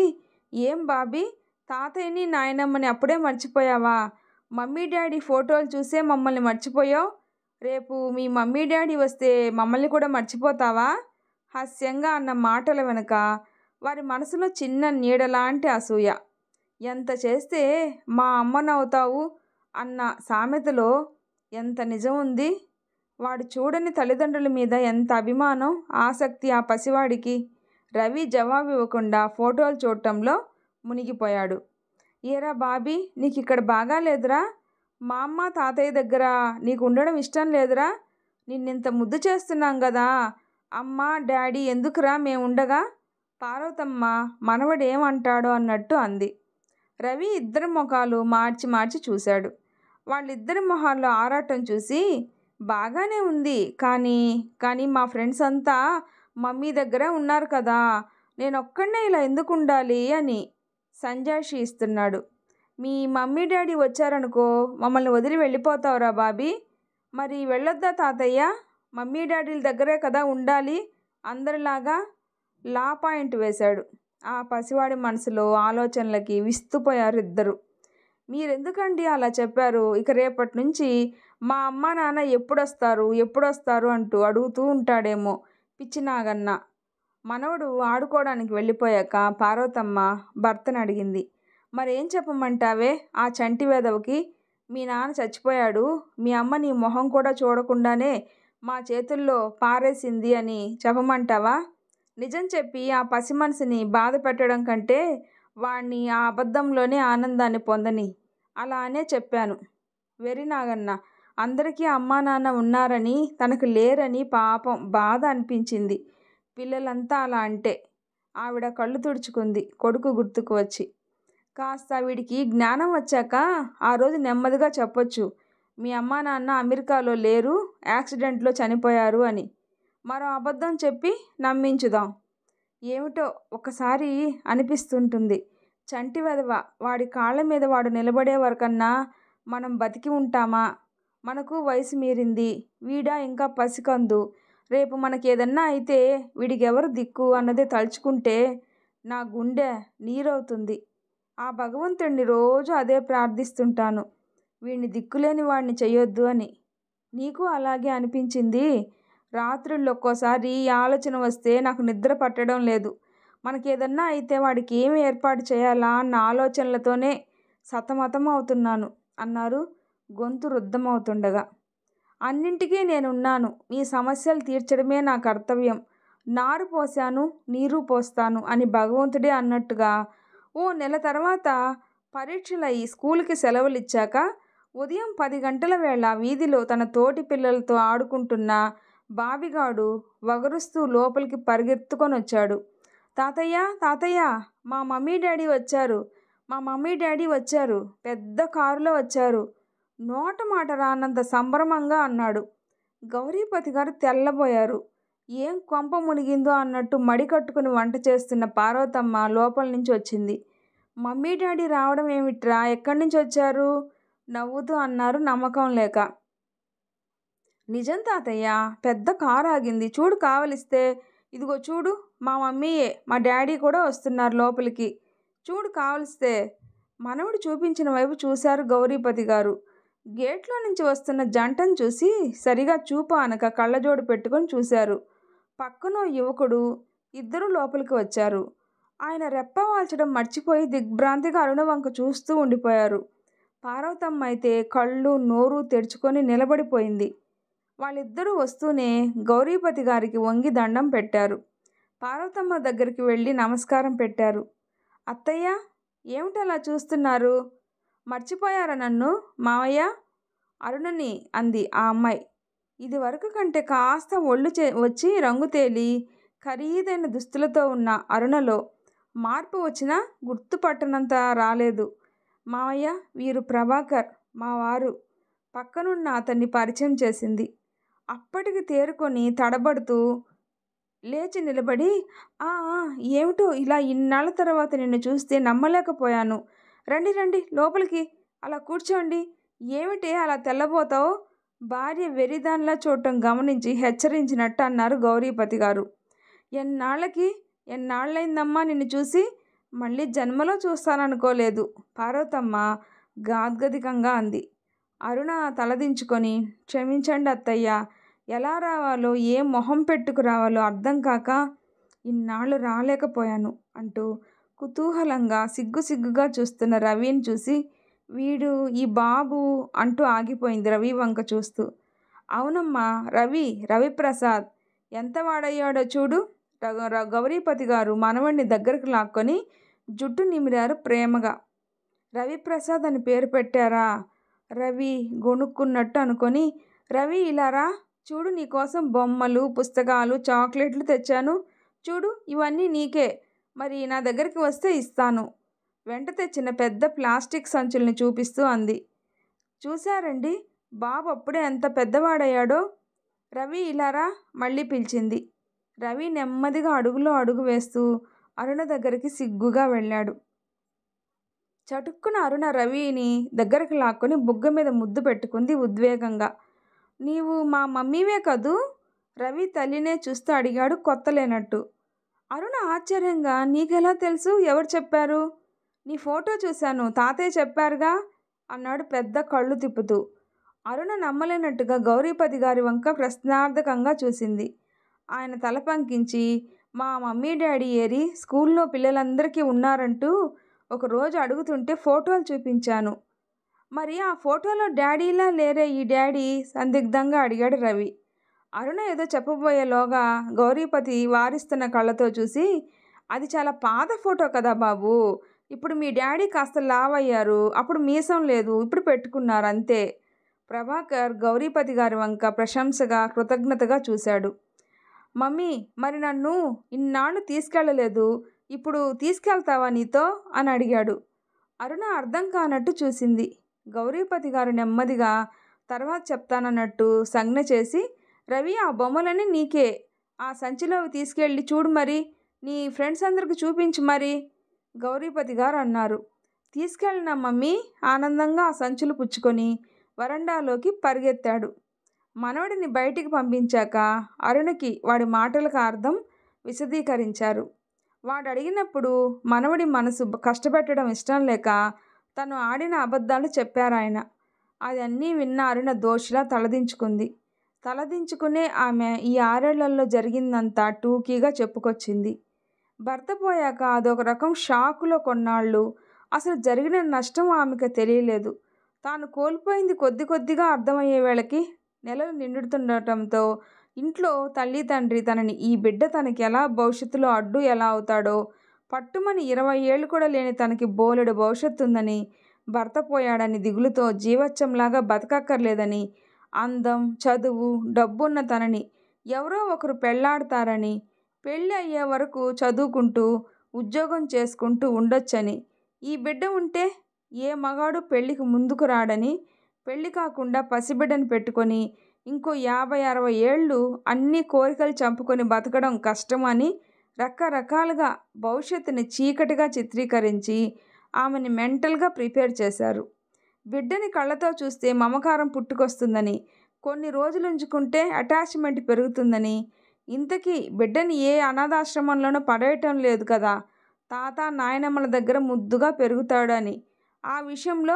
ఏం బాబీ, తాతయ్యని నాయనమ్మని అప్పుడే మర్చిపోయావా? మమ్మీ డాడీ ఫోటోలు చూసే మమ్మల్ని మర్చిపోయావు, రేపు మీ మమ్మీ డాడీ వస్తే మమ్మల్ని కూడా మర్చిపోతావా? హాస్యంగా అన్న మాటల వెనుక వారి మనసులో చిన్న నీడలాంటి అసూయ. ఎంత చేస్తే మా అమ్మనవుతావు అన్న సామెతలో ఎంత నిజం ఉంది? వాడు చూడని తల్లిదండ్రుల మీద ఎంత అభిమానం, ఆసక్తి ఆ పసివాడికి. రవి జవాబు ఇవ్వకుండా ఫోటోలు చూడటంలో మునిగిపోయాడు. ఏరా బాబీ, నీకు ఇక్కడ బాగాలేదురా? మా అమ్మ తాతయ్య దగ్గర నీకు ఉండడం ఇష్టం లేదురా? నిన్నింత ముద్దు చేస్తున్నాం కదా, అమ్మ డాడీ ఎందుకురా మేముండగా? పార్వతమ్మ మనవడేమంటాడో అన్నట్టు అంది. రవి ఇద్దరి ముఖాలు మార్చి మార్చి చూశాడు. వాళ్ళిద్దరి మొహాల్లో ఆరాటం చూసి, బాగానే ఉంది కానీ మా ఫ్రెండ్స్ అంతా మమ్మీ దగ్గర ఉన్నారు కదా, నేనొక్కడినే ఇలా ఎందుకు ఉండాలి అని సంజాయిషీ ఇస్తున్నాడు. మీ మమ్మీ డాడీ వచ్చారనుకో మమ్మల్ని వదిలి వెళ్ళిపోతావురా బాబీ? మరి వెళ్ళొద్దా తాతయ్య? మమ్మీ డాడీల దగ్గరే కదా ఉండాలి అందరిలాగా లా పాయింట్ వేశాడు. ఆ పసివాడి మనసులో ఆలోచనలకి విస్తుపోయారు ఇద్దరు. మీరెందుకండి అలా చెప్పారు? ఇక రేపటి నుంచి మా అమ్మ నాన్న ఎప్పుడొస్తారు అంటూ అడుగుతూ ఉంటాడేమో పిచ్చి నాగన్న. మనవడు ఆడుకోవడానికి వెళ్ళిపోయాక పార్వతమ్మ భర్తను అడిగింది. మరేం చెప్పమంటావే ఆ చంటి వెధవకి? మీ నాన్న చచ్చిపోయాడు, మీ అమ్మ నీ మొహం కూడా చూడకుండానే మా చేతుల్లో పారేసింది అని చెప్పమంటావా? నిజం చెప్పి ఆ పసి మనసుని బాధ పెట్టడం కంటే వాణ్ణి ఆ అబద్ధంలోనే ఆనందాన్ని పొందని అలా అనే చెప్పాను. వెర్రి నాగన్న. అందరికీ అమ్మా నాన్న ఉన్నారని తనకు లేరని పాపం బాధ అనిపించింది. పిల్లలంతా అలా అంటే. ఆవిడ కళ్ళు తుడుచుకుంది కొడుకు గుర్తుకు వచ్చి. కాస్త వీడికి జ్ఞానం వచ్చాక ఆ రోజు నెమ్మదిగా చెప్పొచ్చు, మీ అమ్మా నాన్న అమెరికాలో లేరు, యాక్సిడెంట్లో చనిపోయారు అని. మరో అబద్ధం చెప్పి నమ్మించుదాం. ఏమిటో ఒకసారి అనిపిస్తుంటుంది, చంటి వెధవ వాడి కాళ్ళ మీద వాడు నిలబడే వరకన్నా మనం బతికి ఉంటామా? మనకు వయసు మీరింది, వీడా ఇంకా పసికందు. రేపు మనకేదన్నా అయితే వీడికెవరు దిక్కు అన్నదే తలుచుకుంటే నా గుండె నీరవుతుంది. ఆ భగవంతుడిని రోజు అదే ప్రార్థిస్తుంటాను, వీడిని దిక్కులేని వాడిని చెయ్యొద్దు అని. నీకు అలాగే అనిపించింది? రాత్రుల్లో ఒక్కోసారి ఈ ఆలోచన వస్తే నాకు నిద్ర పట్టడం లేదు. మనకేదన్నా అయితే వాడికి ఏమి ఏర్పాటు చేయాలా అన్న ఆలోచనలతోనే సతమతం అవుతున్నాను అన్నారు గొంతు రుద్ధమవుతుండగా. అన్నింటికీ నేనున్నాను, మీ సమస్యలు తీర్చడమే నా కర్తవ్యం. నారు పోశాను నీరు పోస్తాను అని భగవంతుడే అన్నట్టుగా ఓ నెల తర్వాత పరీక్షలయ్యి స్కూల్కి సెలవులు ఇచ్చాక ఉదయం 10 గంటల వేళ వీధిలో తన తోటి పిల్లలతో ఆడుకుంటున్న బాబిగాడు వగరుస్తూ లోపలికి పరిగెత్తుకొని వచ్చాడు. తాతయ్య తాతయ్య, మా మమ్మీ డాడీ వచ్చారు, పెద్ద కారులో వచ్చారు, నోట మాట రానంత సంభ్రమంగా అన్నాడు. గౌరీపతి గారు తెల్లబోయారు. ఏం కొంప మునిగిందో అన్నట్టు మడి కట్టుకుని వంట చేస్తున్న పార్వతమ్మ లోపల నుంచి వచ్చింది. మమ్మీ డాడీ రావడం ఏమిట్రా, ఎక్కడి నుంచి వచ్చారు? నవ్వుతూ అన్నారు నమ్మకం లేక. నిజం తాతయ్య, పెద్ద కారు ఆగింది, చూడు కావలిస్తే. ఇదిగో చూడు, మా మమ్మీయే మా డాడీ కూడా వస్తున్నారు లోపలికి, చూడు కావలిస్తే. మనవడు చూపించిన వైపు చూశారు గౌరీపతి గారు. గేట్లో నుంచి వస్తున్న జంటను చూసి సరిగా చూపు అనక కళ్ళజోడు పెట్టుకొని చూశారు. పక్కనో యువకుడు. ఇద్దరూ లోపలికి వచ్చారు. ఆయన రెప్ప వాల్చడం మర్చిపోయి దిగ్భ్రాంతిగా అరుణ వంక చూస్తూ ఉండిపోయారు. పార్వతమ్మ అయితే కళ్ళు నోరు తెరుచుకొని నిలబడిపోయింది. వాళ్ళిద్దరూ వస్తూనే గౌరీపతి గారికి వంగి దండం పెట్టారు. పార్వతమ్మ దగ్గరికి వెళ్ళి నమస్కారం పెట్టారు. అత్తయ్య, ఏమిటలా చూస్తున్నారు? మర్చిపోయారా నన్ను మావయ్య? అరుణని అంది ఆ అమ్మాయి. ఇది వరకు కంటే కాస్త ఒళ్ళు వచ్చి రంగు తేలి ఖరీదైన దుస్తులతో ఉన్న అరుణలో మార్పు వచ్చినా గుర్తుపట్టనంత రాలేదు. మావయ్య, వీరు ప్రభాకర్ మా వారు. పక్కనున్న అతన్ని పరిచయం చేసింది. అప్పటికి తేరుకొని తడబడుతూ లేచి నిలబడి, ఏమిటో ఇలా ఇన్నాళ్ళ తర్వాత నిన్ను చూస్తే నమ్మలేకపోయాను. రండి రండి లోపలికి, అలా కూర్చోండి. ఏమిటే అలా తెల్లబోతావు? భార్య వెరిదానిలా చూడటం గమనించి హెచ్చరించినట్టు అన్నారు గౌరీపతి గారు. ఎన్నాళ్ళైందమ్మా నిన్ను చూసి? మళ్ళీ జన్మలో చూస్తాననుకోలేదు, పార్వతమ్మ గాద్గదికంగా అంది. అరుణ తలదించుకొని, క్షమించండి అత్తయ్య, ఎలా రావాలో ఏ మొహం పెట్టుకు రావాలో అర్థం కాక ఇన్నాళ్ళు రాలేకపోయాను అంటూ కుతూహలంగా సిగ్గుగా చూస్తున్న రవిని చూసి, వీడు ఈ బాబు అంటూ ఆగిపోయింది రవి వంక చూస్తూ. అవునమ్మా, రవిప్రసాద్ ఎంత వాడయ్యాడో చూడు. గౌరీపతి గారు మనవణ్ణి దగ్గరకు లాక్కొని జుట్టు నిమిరారు ప్రేమగా. రవిప్రసాద్ అని పేరు పెట్టారా? రవి గొణుక్కున్నట్టు అనుకొని, రవి ఇలారా, చూడు నీకోసం బొమ్మలు, పుస్తకాలు, చాక్లెట్లు తెచ్చాను, చూడు ఇవన్నీ నీకే, మరి నా దగ్గరికి వస్తే ఇస్తాను. వెంట తెచ్చిన పెద్ద ప్లాస్టిక్ సంచుల్ని చూపిస్తూ అంది. చూశారండి, బాబు అప్పుడే ఎంత పెద్దవాడయ్యాడో. రవి ఇలారా మళ్ళీ పిలిచింది. రవి నెమ్మదిగా అడుగులో అడుగు వేస్తూ అరుణ దగ్గరికి సిగ్గుగా వెళ్ళాడు. చటుక్కున అరుణ రవిని దగ్గరికి లాక్కొని బుగ్గ మీద ముద్దు పెట్టుకుంది ఉద్వేగంగా. నీవు మా మమ్మీవే కదూ? రవి తల్లినే చూస్తూ అడిగాడు కొత్తలేనట్టు. అరుణ ఆశ్చర్యంగా, నీకెలా తెలుసు? ఎవరు చెప్పారు? నీ ఫోటో చూశాను, తాతయ్య చెప్పారుగా అన్నాడు పెద్ద కళ్ళు తిప్పుతూ. అరుణ నమ్మలేనట్టుగా గౌరీపతి గారి వంక ప్రశ్నార్థకంగా చూసింది. ఆయన తల పంకించి, మా మమ్మీ డాడీ ఏరి స్కూల్లో పిల్లలందరికీ ఉన్నారంటూ ఒకరోజు అడుగుతుంటే ఫోటోలు చూపించాను. మరి ఆ ఫోటోలో డాడీలా లేరే ఈ డాడీ? సందిగ్ధంగా అడిగాడు రవి. అరుణ ఏదో చెప్పబోయేలోగా గౌరీపతి వారిస్తున్న కళ్ళతో చూసి, అది చాలా పాత ఫోటో కదా బాబు. ఇప్పుడు మీ డాడీ కాస్త లావయ్యారు, అప్పుడు మీసం లేదు, ఇప్పుడు పెట్టుకున్నారు అంతే. ప్రభాకర్ గౌరీపతి గారి వంక ప్రశంసగా కృతజ్ఞతగా చూశాడు. మమ్మీ, మరి నన్ను ఇన్నాళ్ళు తీసుకెళ్ళలేదు, ఇప్పుడు తీసుకెళ్తావా నీతో అని అడిగాడు. అరుణ అర్థం కానట్టు చూసింది. గౌరీపతి గారు నెమ్మదిగా తర్వాత చెప్తానన్నట్టు సంజ్ఞ చేసి, రవి ఆ బొమ్మలన్నీ నీకే, ఆ సంచిలో తీసుకెళ్ళి చూడు, మరి నీ ఫ్రెండ్స్ అందరికి చూపించు మరి గౌరీపతి గారు అన్నారు. తీసుకెళ్ళినా మమ్మీ ఆనందంగా ఆ సంచులు పుచ్చుకొని వరండాలోకి పరిగెత్తాడు. మనవడిని బయటికి పంపించాక అరుణకి వాడి మాటలకు అర్థం విశదీకరించారు. వాడు అడిగినప్పుడు మనవడి మనసు కష్టపెట్టడం ఇష్టం లేక తను ఆడిన అబద్ధాలు చెప్పారాయన. అదన్నీ విన్న అరుణ దోషిలా తలదించుకునే ఆమె ఈ 6 ఏళ్లలో జరిగిందంతా టూకీగా చెప్పుకొచ్చింది. భర్త పోయాక అదొక రకం షాకులో కొన్నాళ్ళు అసలు జరిగిన నష్టం ఆమెకు తెలియలేదు. తాను కోల్పోయింది కొద్ది కొద్దిగా అర్థమయ్యే వేళకి నెలలు నిండుతుండటంతో ఇంట్లో తల్లి తండ్రి తనని, ఈ బిడ్డ తనకి ఎలా భవిష్యత్తులో అడ్డు ఎలా అవుతాడో, పట్టుమని 20 ఏళ్ళు కూడా లేని తనకి బోలెడు భవిష్యత్తు ఉందని, భర్త పోయాడని దిగులుతో జీవచ్చంలాగా బతకక్కర్లేదని, అందం, చదువు, డబ్బున్న తనని ఎవరో ఒకరు పెళ్లాడతారని, పెళ్ళి అయ్యే వరకు చదువుకుంటూ ఉద్యోగం చేసుకుంటూ ఉండొచ్చని, ఈ బిడ్డ ఉంటే ఏ మగాడు పెళ్ళికి ముందుకు రాడని, పెళ్ళి కాకుండా పసిబిడ్డను పెట్టుకొని ఇంకో 50-60 ఏళ్ళు అన్ని కోరికలు చంపుకొని బతకడం కష్టం అని రకరకాలుగా భవిష్యత్తుని చీకటిగా చిత్రీకరించి ఆమెని మెంటల్గా ప్రిపేర్ చేశారు. బిడ్డని కళ్ళతో చూస్తే మమకారం పుట్టుకొస్తుందని, కొన్ని రోజులు ఉంచుకుంటే అటాచ్మెంట్ పెరుగుతుందని, ఇంతకీ బిడ్డని ఏ అనాథాశ్రమంలోనూ పడేయటం లేదు కదా, తాత నాయనమ్మల దగ్గర ముద్దుగా పెరుగుతాడని, ఆ విషయంలో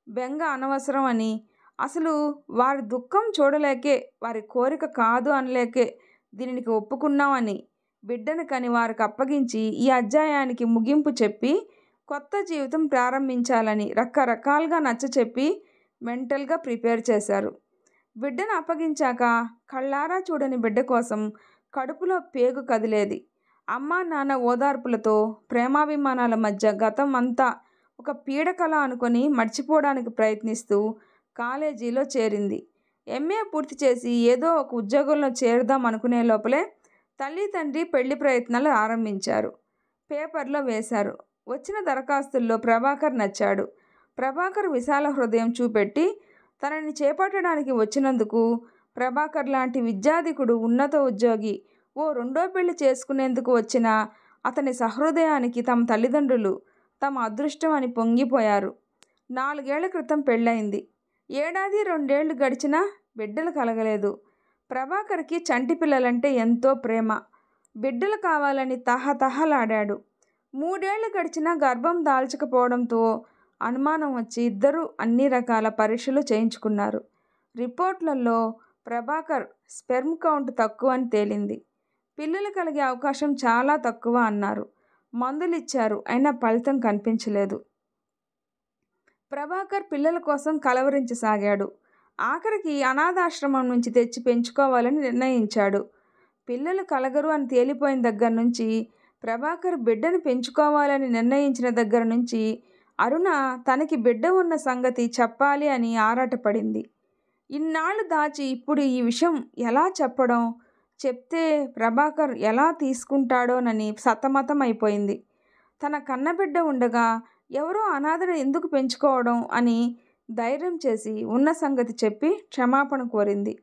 బెంగ అనవసరం అని, అసలు వారి దుఃఖం చూడలేకే, వారి కోరిక కాదు అనలేకే దీనికి ఒప్పుకున్నామని, బిడ్డను కని వారికి అప్పగించి ఈ అధ్యాయానికి ముగింపు చెప్పి కొత్త జీవితం ప్రారంభించాలని రకరకాలుగా నచ్చచెప్పి మెంటల్గా ప్రిపేర్ చేశారు. బిడ్డను అప్పగించాక కళ్ళారా చూడని బిడ్డ కోసం కడుపులో పేగు కదిలేది. అమ్మా నాన్న ఓదార్పులతో, ప్రేమాభిమానాల మధ్య గతం అంతా ఒక పీడకల అనుకొని మర్చిపోవడానికి ప్రయత్నిస్తూ కాలేజీలో చేరింది. ఎంఏ పూర్తి చేసి ఏదో ఒక ఉద్యోగంలో చేరుదాం అనుకునే లోపలే తల్లి తండ్రి పెళ్లి ప్రయత్నాలు ఆరంభించారు. పేపర్లో వేశారు. వచ్చిన దరఖాస్తుల్లో ప్రభాకర్ నచ్చాడు. ప్రభాకర్ విశాల హృదయం చూపెట్టి తనని చేపట్టడానికి వచ్చినందుకు, ప్రభాకర్ లాంటి విద్యాధికుడు, ఉన్నత ఉద్యోగి ఓ రెండో పెళ్లి చేసుకునేందుకు వచ్చిన అతని సహృదయానికి తమ తల్లిదండ్రులు తమ అదృష్టం అని పొంగిపోయారు. 4 ఏళ్ల క్రితం పెళ్ళయింది. 1-2 ఏళ్ళు గడిచినా బిడ్డలు కలగలేదు. ప్రభాకర్కి చంటి పిల్లలంటే ఎంతో ప్రేమ. బిడ్డలు కావాలని తహతహలాడాడు. 3 ఏళ్ళు గడిచినా గర్భం దాల్చకపోవడంతో అనుమానం వచ్చి ఇద్దరూ అన్ని రకాల పరీక్షలు చేయించుకున్నారు. రిపోర్ట్లలో ప్రభాకర్ స్పెర్మ్ కౌంట్ తక్కువ అని తేలింది. పిల్లలు కలిగే అవకాశం చాలా తక్కువ అన్నారు. మందులిచ్చారు, అయినా ఫలితం కనిపించలేదు. ప్రభాకర్ పిల్లల కోసం కలవరించసాగాడు. ఆఖరికి అనాథాశ్రమం నుంచి తెచ్చి పెంచుకోవాలని నిర్ణయించాడు. పిల్లలు కలగరు అని తేలిపోయిన దగ్గర నుంచి, ప్రభాకర్ బిడ్డను పెంచుకోవాలని నిర్ణయించిన దగ్గర నుంచి అరుణ తనకి బిడ్డ ఉన్న సంగతి చెప్పాలి అని ఆరాటపడింది. ఇన్నాళ్ళు దాచి ఇప్పుడు ఈ విషయం ఎలా చెప్పడం, చెప్తే ప్రభాకర్ ఎలా తీసుకుంటాడోనని సతమతం అయిపోయింది. తన కన్నబిడ్డ ఉండగా ఎవరో అనాథను ఎందుకు పెంచుకోవడం అని ధైర్యం చేసి ఉన్న సంగతి చెప్పి క్షమాపణ కోరింది.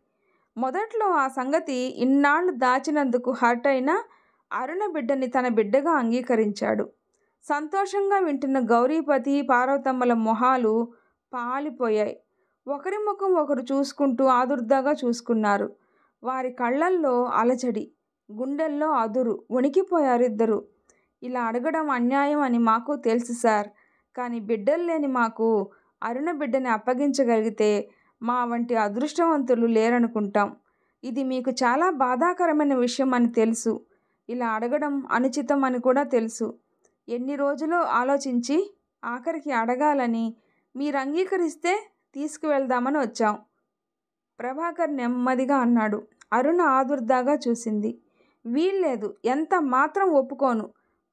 మొదట్లో ఆ సంగతి ఇన్నాళ్ళు దాచినందుకు హర్ట్ అయినా అరుణ బిడ్డని తన బిడ్డగా అంగీకరించాడు. సంతోషంగా వింటున్న గౌరీపతి పార్వతమ్మల మొహాలు పాలిపోయాయి. ఒకరి ముఖం ఒకరు చూసుకుంటూ ఆదుర్దాగా చూసుకున్నారు. వారి కళ్ళల్లో అలజడి, గుండెల్లో అదురు. వణికిపోయారిద్దరూ. ఇలా అడగడం అన్యాయం అని మాకు తెలుసు సార్. కానీ బిడ్డలు లేని మాకు అరుణ బిడ్డని అప్పగించగలిగితే మా వంటి అదృష్టవంతులు లేరనుకుంటాం. ఇది మీకు చాలా బాధాకరమైన విషయం అని తెలుసు. ఇలా అడగడం అనుచితం అని కూడా తెలుసు. ఎన్ని రోజులో ఆలోచించి ఆఖరికి అడగాలని మీరు అంగీకరిస్తే తీసుకువెళ్దామని వచ్చాం, ప్రభాకర్ నెమ్మదిగా అన్నాడు. అరుణ ఆదుర్దాగా చూసింది. వీల్లేదు, ఎంత మాత్రం ఒప్పుకోను,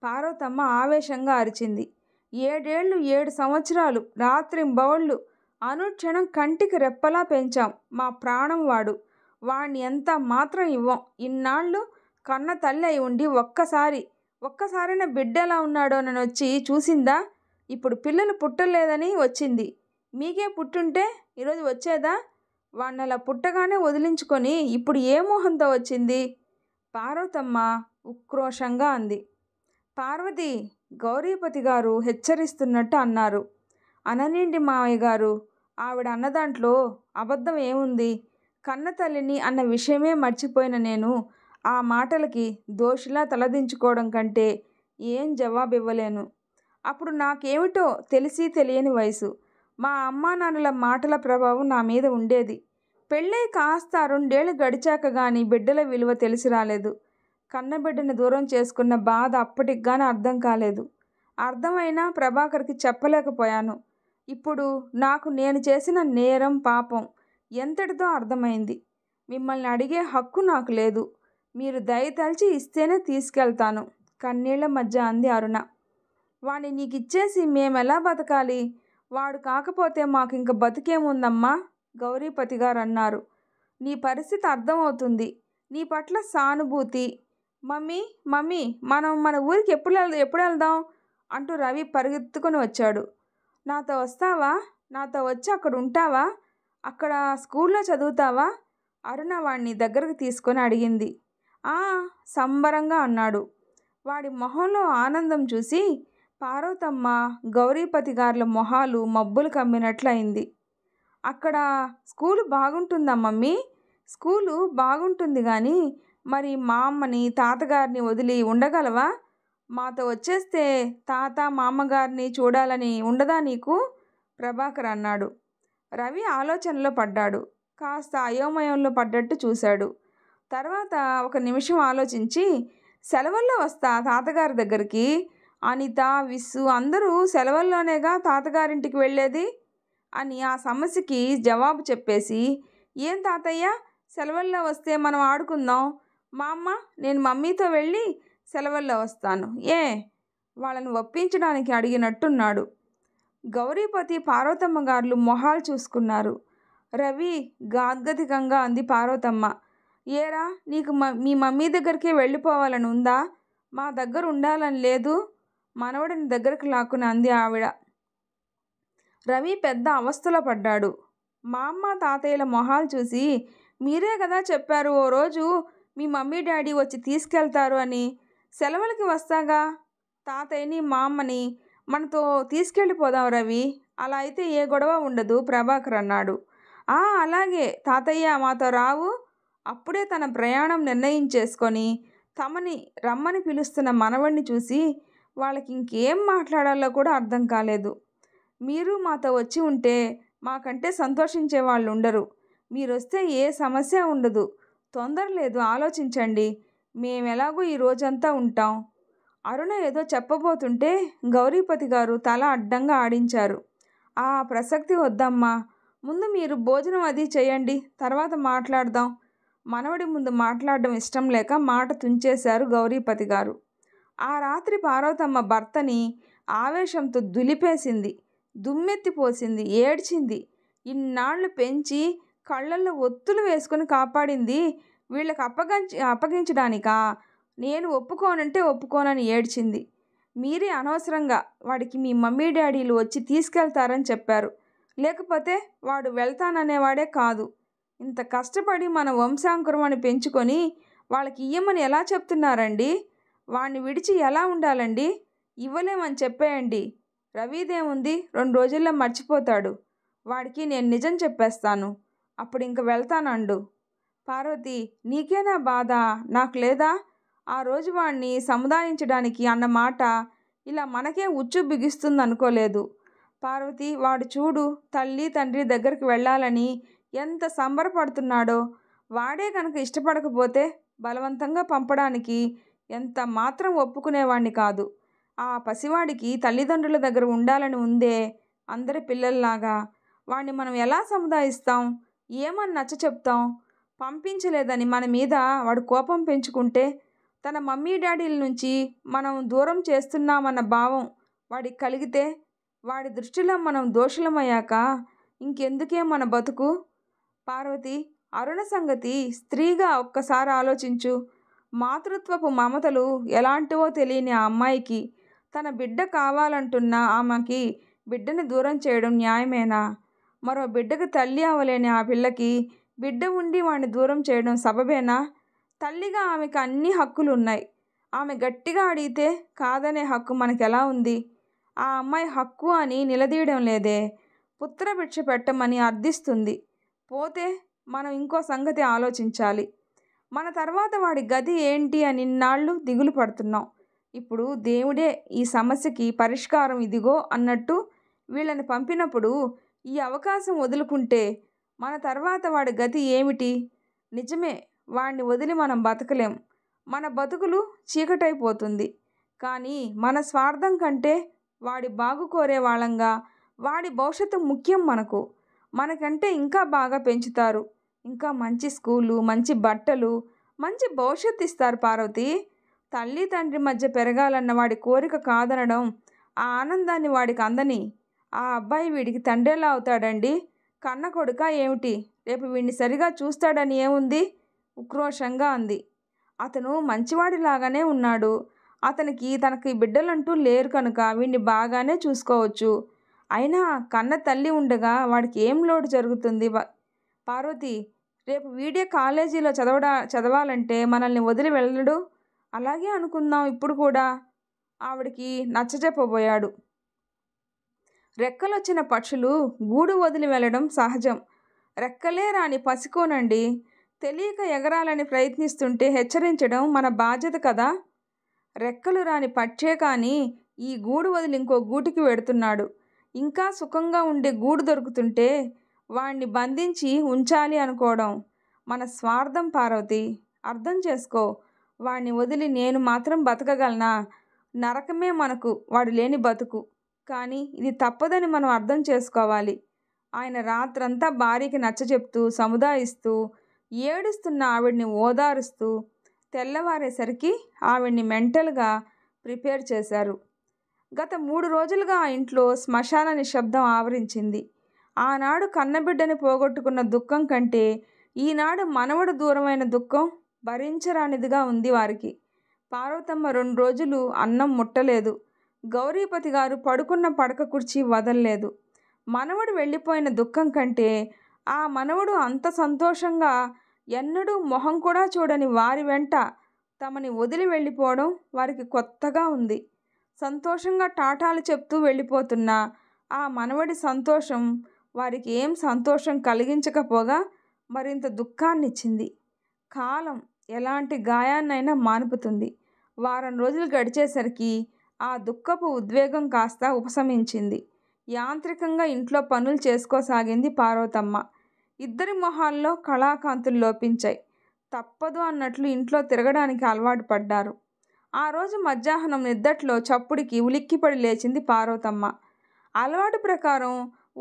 పార్వతమ్మ ఆవేశంగా అరిచింది. 7 ఏళ్ళు 7 సంవత్సరాలు రాత్రింబవళ్ళు అనుక్షణం కంటికి రెప్పలా పెంచాం. మా ప్రాణం వాడు. వాణ్ణి ఎంత మాత్రం ఇవ్వం. ఇన్నాళ్ళు కన్న తల్లి అయి ఉండి ఒక్కసారైనా బిడ్డ ఎలా ఉన్నాడోనని వచ్చి చూసిందా? ఇప్పుడు పిల్లలు పుట్టలేదని వచ్చింది. మీకే పుట్టుంటే ఈరోజు వచ్చేదా? వాణ్ణి అలా పుట్టగానే వదిలించుకొని ఇప్పుడు ఏ మోహంతో వచ్చింది? పార్వతమ్మ ఉక్రోషంగా అంది. పార్వతి, గౌరీపతి గారు హెచ్చరిస్తున్నట్టు అన్నారు. అననండి మావయ్య గారు, ఆవిడ అన్నదాంట్లో అబద్ధం ఏముంది? కన్న తల్లిని అన్న విషయమే మర్చిపోయిన నేను ఆ మాటలకి దోషిలా తలదించుకోవడం కంటే ఏం జవాబు ఇవ్వలేను. అప్పుడు నాకేమిటో తెలిసి తెలియని వయసు. మా అమ్మా నాన్నల మాటల ప్రభావం నా మీద ఉండేది. పెళ్ళై కాస్త 2 ఏళ్ళు గడిచాక కానీ బిడ్డల విలువ తెలిసి రాలేదు. కన్నబిడ్డని దూరం చేసుకున్న బాధ అప్పటికి కానీ అర్థం కాలేదు. అర్థమైనా ప్రభాకర్కి చెప్పలేకపోయాను. ఇప్పుడు నాకు నేను చేసిన నేరం పాపం ఎంతటితో అర్థమైంది. మిమ్మల్ని అడిగే హక్కు నాకు లేదు. మీరు దయతలిచి ఇస్తేనే తీసుకెళ్తాను, కన్నీళ్ల మధ్య అంది అరుణ. వాణ్ణి నీకిచ్చేసి మేమెలా బతకాలి? వాడు కాకపోతే మాకు ఇంక బతికేముందమ్మా, గౌరీపతి గారు అన్నారు. నీ పరిస్థితి అర్థమవుతుంది. నీ పట్ల సానుభూతి. మమ్మీ మనం మన ఊరికి ఎప్పుడు వెళ్దాం అంటూ రవి పరిగెత్తుకొని వచ్చాడు. నాతో వస్తావా? నాతో వచ్చి అక్కడ ఉంటావా? అక్కడ స్కూల్లో చదువుతావా? అరుణ వాణ్ణి దగ్గరకు తీసుకొని అడిగింది. సంబరంగా అన్నాడు. వాడి మొహంలో ఆనందం చూసి పార్వతమ్మ గౌరీపతి గారుల మొహాలు మబ్బులు కమ్మినట్లయింది. అక్కడ స్కూలు బాగుంటుందా మమ్మీ? స్కూలు బాగుంటుంది కానీ మరి మా అమ్మని తాతగారిని వదిలి ఉండగలవా? మాతో వచ్చేస్తే తాత మామగారిని చూడాలని ఉండదా నీకు? ప్రభాకర్ అన్నాడు. రవి ఆలోచనలో పడ్డాడు. కాస్త అయోమయంలో పడ్డట్టు చూశాడు. తర్వాత 1 నిమిషం ఆలోచించి, సెలవుల్లో వస్తా తాతగారి దగ్గరికి. అనిత, విస్సు అందరూ సెలవుల్లోనేగా తాతగారింటికి వెళ్ళేది అని ఆ సమస్యకి జవాబు చెప్పేసి, ఏం తాతయ్య, సెలవుల్లో వస్తే మనం ఆడుకుందాం. మా అమ్మ నేను మమ్మీతో వెళ్ళి సెలవుల్లో వస్తాను. వాళ్ళని ఒప్పించడానికి అడిగినట్టున్నాడు. గౌరీపతి పార్వతమ్మ గారు మొహాలు చూసుకున్నారు. రవి గాద్గదికంగా అంది పార్వతమ్మ. ఏరా, నీకు మీ మమ్మీ దగ్గరికే వెళ్ళిపోవాలని ఉందా? మా దగ్గర ఉండాలని లేదు, మనవడిని దగ్గరకు లాక్కుని అంది ఆవిడ. రవి పెద్ద అవస్థలో పడ్డాడు. మా అమ్మ తాతయ్యల మొహాలు చూసి, మీరే కదా చెప్పారు ఓ రోజు మీ మమ్మీ డాడీ వచ్చి తీసుకెళ్తారు అని. సెలవులకి వస్తాగా తాతయ్యని మా అమ్మని మనతో తీసుకెళ్ళిపోదాం రవి. అలా అయితే ఏ గొడవ ఉండదు, ప్రభాకర్ అన్నాడు. అలాగే తాతయ్య, మాతో రావు? అప్పుడే తన ప్రయాణం నిర్ణయించేసుకొని తమని రమ్మని పిలుస్తున్న మనవడిని చూసి వాళ్ళకి ఇంకేం మాట్లాడాలో కూడా అర్థం కాలేదు. మీరు మాతో వచ్చి ఉంటే మాకంటే సంతోషించే వాళ్ళు ఉండరు. మీరొస్తే ఏ సమస్య ఉండదు. తొందర లేదు, ఆలోచించండి. మేమెలాగూ ఈ రోజంతా ఉంటాం. అరుణ ఏదో చెప్పబోతుంటే గౌరీపతి గారు తల అడ్డంగా ఆడించారు. ఆ ప్రసక్తి వద్దమ్మా, ముందు మీరు భోజనం అది చేయండి, తర్వాత మాట్లాడదాం. మనవడి ముందు మాట్లాడడం ఇష్టం లేక మాట తుంచేశారు గౌరీపతి గారు. ఆ రాత్రి పార్వతమ్మ భర్తని ఆవేశంతో దులిపేసింది, దుమ్మెత్తిపోసింది, ఏడ్చింది. ఇన్నాళ్ళు పెంచి కళ్ళల్లో ఒత్తులు వేసుకొని కాపాడింది వీళ్ళకి అప్పగించడానికా? నేను ఒప్పుకోనంటే ఒప్పుకోనని ఏడ్చింది. మీరే అనవసరంగా వాడికి మీ మమ్మీ డాడీలు వచ్చి తీసుకెళ్తారని చెప్పారు. లేకపోతే వాడు వెళ్తాననేవాడే కాదు. ఇంత కష్టపడి మన వంశాంకురం పెంచుకొని వాళ్ళకి ఇయ్యమని ఎలా చెప్తున్నారండి? వాడిని విడిచి ఎలా ఉండాలండి? ఇవ్వలేమని చెప్పేయండి. రవిదేముంది, 2 రోజుల్లో మర్చిపోతాడు. వాడికి నేను నిజం చెప్పేస్తాను. అప్పుడు ఇంక వెళ్తానండు. పార్వతి, నీకేనా బాధ, నాకు లేదా? ఆ రోజు వాణ్ణి సముదాయించడానికి అన్న మాట ఇలా మనకే ఉచ్చు బిగిస్తుందనుకోలేదు. పార్వతి, వాడు చూడు తల్లి తండ్రి దగ్గరికి వెళ్ళాలని ఎంత సంబరపడుతున్నాడో. వాడే కనుక ఇష్టపడకపోతే బలవంతంగా పంపడానికి ఎంత మాత్రం ఒప్పుకునేవాణ్ణి కాదు. ఆ పసివాడికి తల్లిదండ్రుల దగ్గర ఉండాలని ఉందే అందరి పిల్లల్లాగా. వాణ్ణి మనం ఎలా సముదాయిస్తాం? ఏమని నచ్చ చెప్తాం? పంపించలేదని మన మీద వాడు కోపం పెంచుకుంటే, తన మమ్మీ డాడీల నుంచి మనం దూరం చేస్తున్నామన్న భావం వాడికి కలిగితే, వాడి దృష్టిలో మనం దోషులమయ్యాక ఇంకెందుకే మన బతుకు? పార్వతి, అరుణ సంగతి స్త్రీగా ఒక్కసారి ఆలోచించు. మాతృత్వపు మమతలు ఎలాంటివో తెలియని ఆ అమ్మాయికి తన బిడ్డ కావాలంటున్న ఆమెకి బిడ్డని దూరం చేయడం న్యాయమేనా? మరో బిడ్డకు తల్లి అవ్వలేని ఆ పిల్లకి బిడ్డ ఉండి వాడిని దూరం చేయడం సబబేనా? తల్లిగా ఆమెకు అన్ని హక్కులు ఉన్నాయి. ఆమె గట్టిగా అడిగితే కాదనే హక్కు మనకెలా ఉంది? ఆ అమ్మాయి హక్కు అని నిలదీయడం లేదే. పుత్రభిక్ష పెట్టమని అర్థిస్తుంది. పోతే మనం ఇంకో సంగతి ఆలోచించాలి. మన తర్వాత వాడి గతి ఏంటి అని ఇన్నాళ్ళు దిగులు పడుతున్నాం. ఇప్పుడు దేవుడే ఈ సమస్యకి పరిష్కారం ఇదిగో అన్నట్టు వీళ్ళని పంపినప్పుడు ఈ అవకాశం వదులుకుంటే మన తర్వాత వాడి గతి ఏమిటి? నిజమే, వాడిని వదిలి మనం బతకలేం. మన బతుకులు చీకటైపోతుంది. కానీ మన స్వార్థం కంటే వాడి బాగు కోరే వాళ్ళంగా వాడి భవిష్యత్తు ముఖ్యం మనకు. మనకంటే ఇంకా బాగా పెంచుతారు. ఇంకా మంచి స్కూలు, మంచి బట్టలు, మంచి భవిష్యత్తు ఇస్తారు. పార్వతి, తల్లి తండ్రి మధ్య పెరగాలన్న వాడి కోరిక కాదనడం, ఆ ఆనందాన్ని వాడికి అందని ఆ అబ్బాయి వీడికి తండ్రేలా అవుతాడండి? కన్న కొడుక ఏమిటి? రేపు వీడిని సరిగా చూస్తాడని ఏముంది? ఉక్రోషంగా అంది. అతను మంచివాడిలాగానే ఉన్నాడు. అతనికి తనకి బిడ్డలంటూ లేరు కనుక వీడిని బాగానే చూసుకోవచ్చు. అయినా కన్న తల్లి ఉండగా వాడికి ఏం లోటు జరుగుతుంది? పార్వతి, రేపు వీడే కాలేజీలో చదవాలంటే మనల్ని వదిలి వెళ్ళడు. అలాగే అనుకుందాం ఇప్పుడు కూడా. ఆవిడికి నచ్చజెప్పబోయాడు. రెక్కలొచ్చిన పక్షులు గూడు వదిలి వెళ్ళడం సహజం. రెక్కలే రాని పసికోనండి తెలియక ఎగరాలని ప్రయత్నిస్తుంటే హెచ్చరించడం మన బాధ్యత కదా. రెక్కలు రాని పక్షే కానీ ఈ గూడు వదిలి ఇంకో గూటికి వెడుతున్నాడు. ఇంకా సుఖంగా ఉండే గూడు దొరుకుతుంటే వాణ్ణి బంధించి ఉంచాలి అనుకోవడం మన స్వార్థం. పార్వతి, అర్థం చేసుకో. వాణ్ణి వదిలి నేను మాత్రం బతకగలనా? నరకమే మనకు వాడు లేని బతుకు. కానీ ఇది తప్పదని మనం అర్థం చేసుకోవాలి. ఆయన రాత్రంతా భార్యకి నచ్చచెప్తూ సముదాయిస్తూ ఏడుస్తున్న ఆవిడ్ని ఓదారుస్తూ తెల్లవారేసరికి ఆవిడ్ని మెంటల్గా ప్రిపేర్ చేశారు. గత 3 రోజులుగా ఆ ఇంట్లో శ్మశాన నిశ్శబ్దం ఆవరించింది. ఆనాడు కన్నబిడ్డని పోగొట్టుకున్న దుఃఖం కంటే ఈనాడు మనవడు దూరమైన దుఃఖం భరించరానిదిగా ఉంది వారికి. పార్వతమ్మ 2 రోజులు అన్నం ముట్టలేదు. గౌరీపతి గారు పడుకున్న పడక కుర్చీ వదల్లేదు. మనవడు వెళ్ళిపోయిన దుఃఖం కంటే ఆ మనవడు అంత సంతోషంగా ఎన్నడూ మొహం కూడా చూడని వారి వెంట తమని వదిలి వెళ్ళిపోవడం వారికి కొత్తగా ఉంది. సంతోషంగా టాటాలు చెప్తూ వెళ్ళిపోతున్న ఆ మనవడి సంతోషం వారికి ఏం సంతోషం కలిగించకపోగా మరింత దుఃఖాన్నిచ్చింది. కాలం ఎలాంటి గాయాన్నైనా మాన్పుతుంది. వారం రోజులు గడిచేసరికి ఆ దుఃఖపు ఉద్వేగం కాస్త ఉపశమించింది. యాంత్రికంగా ఇంట్లో పనులు చేసుకోసాగింది పార్వతమ్మ. ఇద్దరి మొహాల్లో కళాకాంతులు లోపించాయి. తప్పదు అన్నట్లు ఇంట్లో తిరగడానికి అలవాటు పడ్డారు. ఆ రోజు మధ్యాహ్నం నిద్దట్లో చప్పుడికి ఉలిక్కిపడి లేచింది పార్వతమ్మ. అలవాటు ప్రకారం,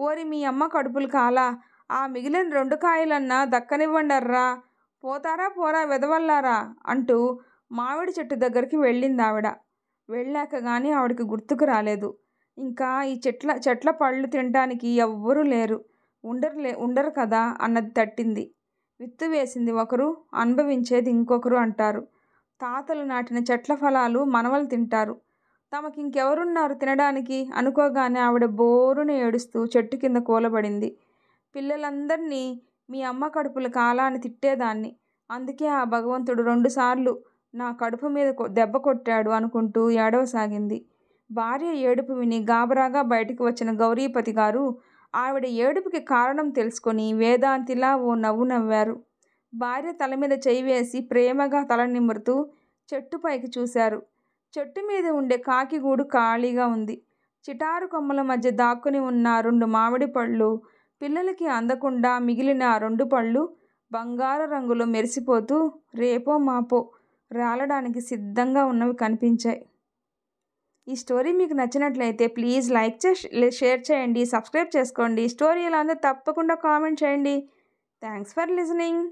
ఓరి మీ అమ్మ కడుపులు కాలా, ఆ మిగిలిన 2 కాయలన్నా దక్కనివ్వండర్రా, పోతారా పోరా వెదవల్లారా అంటూ మామిడి చెట్టు దగ్గరికి వెళ్ళింది ఆవిడ. వెళ్ళాక కానీ ఆవిడకి గుర్తుకు రాలేదు. ఇంకా ఈ చెట్ల పళ్ళు తినటానికి ఎవ్వరూ లేరు, ఉండరు కదా అన్నది తట్టింది. విత్తు వేసింది ఒకరు, అనుభవించేది ఇంకొకరు అంటారు. తాతలు నాటిన చెట్ల ఫలాలు మనవలు తింటారు. తమకింకెవరున్నారు తినడానికి అనుకోగానే ఆవిడ బోరున ఏడుస్తూ చెట్టు కింద కూలబడింది. పిల్లలందర్నీ మీ అమ్మ కడుపుల కాలాన్ని తిట్టేదాన్ని. అందుకే ఆ భగవంతుడు 2 సార్లు నా కడుపు మీద దెబ్బ కొట్టాడు అనుకుంటూ ఏడవసాగింది. భార్య ఏడుపు విని గాబరాగా బయటికి వచ్చిన గౌరీపతి గారు ఆవిడ ఏడుపుకి కారణం తెలుసుకొని వేదాంతిలా ఓ నవ్వు నవ్వారు. భార్య తల మీద చెయ్యి వేసి ప్రేమగా తల నిమురుతూ చెట్టు పైకి చూశారు. చెట్టు మీద ఉండే కాకి గూడు ఖాళీగా ఉంది. చిటారు కొమ్మల మధ్య దాక్కుని ఉన్న 2 మామిడి పళ్ళు, పిల్లలకి అందకుండా మిగిలిన 2 పళ్ళు బంగారు రంగులో మెరిసిపోతూ రేపో మాపో రాలడానికి సిద్ధంగా ఉన్నవి కనిపించాయి. ఈ స్టోరీ మీకు నచ్చినట్లయితే ప్లీజ్ లైక్ షేర్ చేయండి, సబ్స్క్రైబ్ చేసుకోండి. స్టోరీ ఎలా ఉందో తప్పకుండా కామెంట్ చేయండి. Thanks for listening.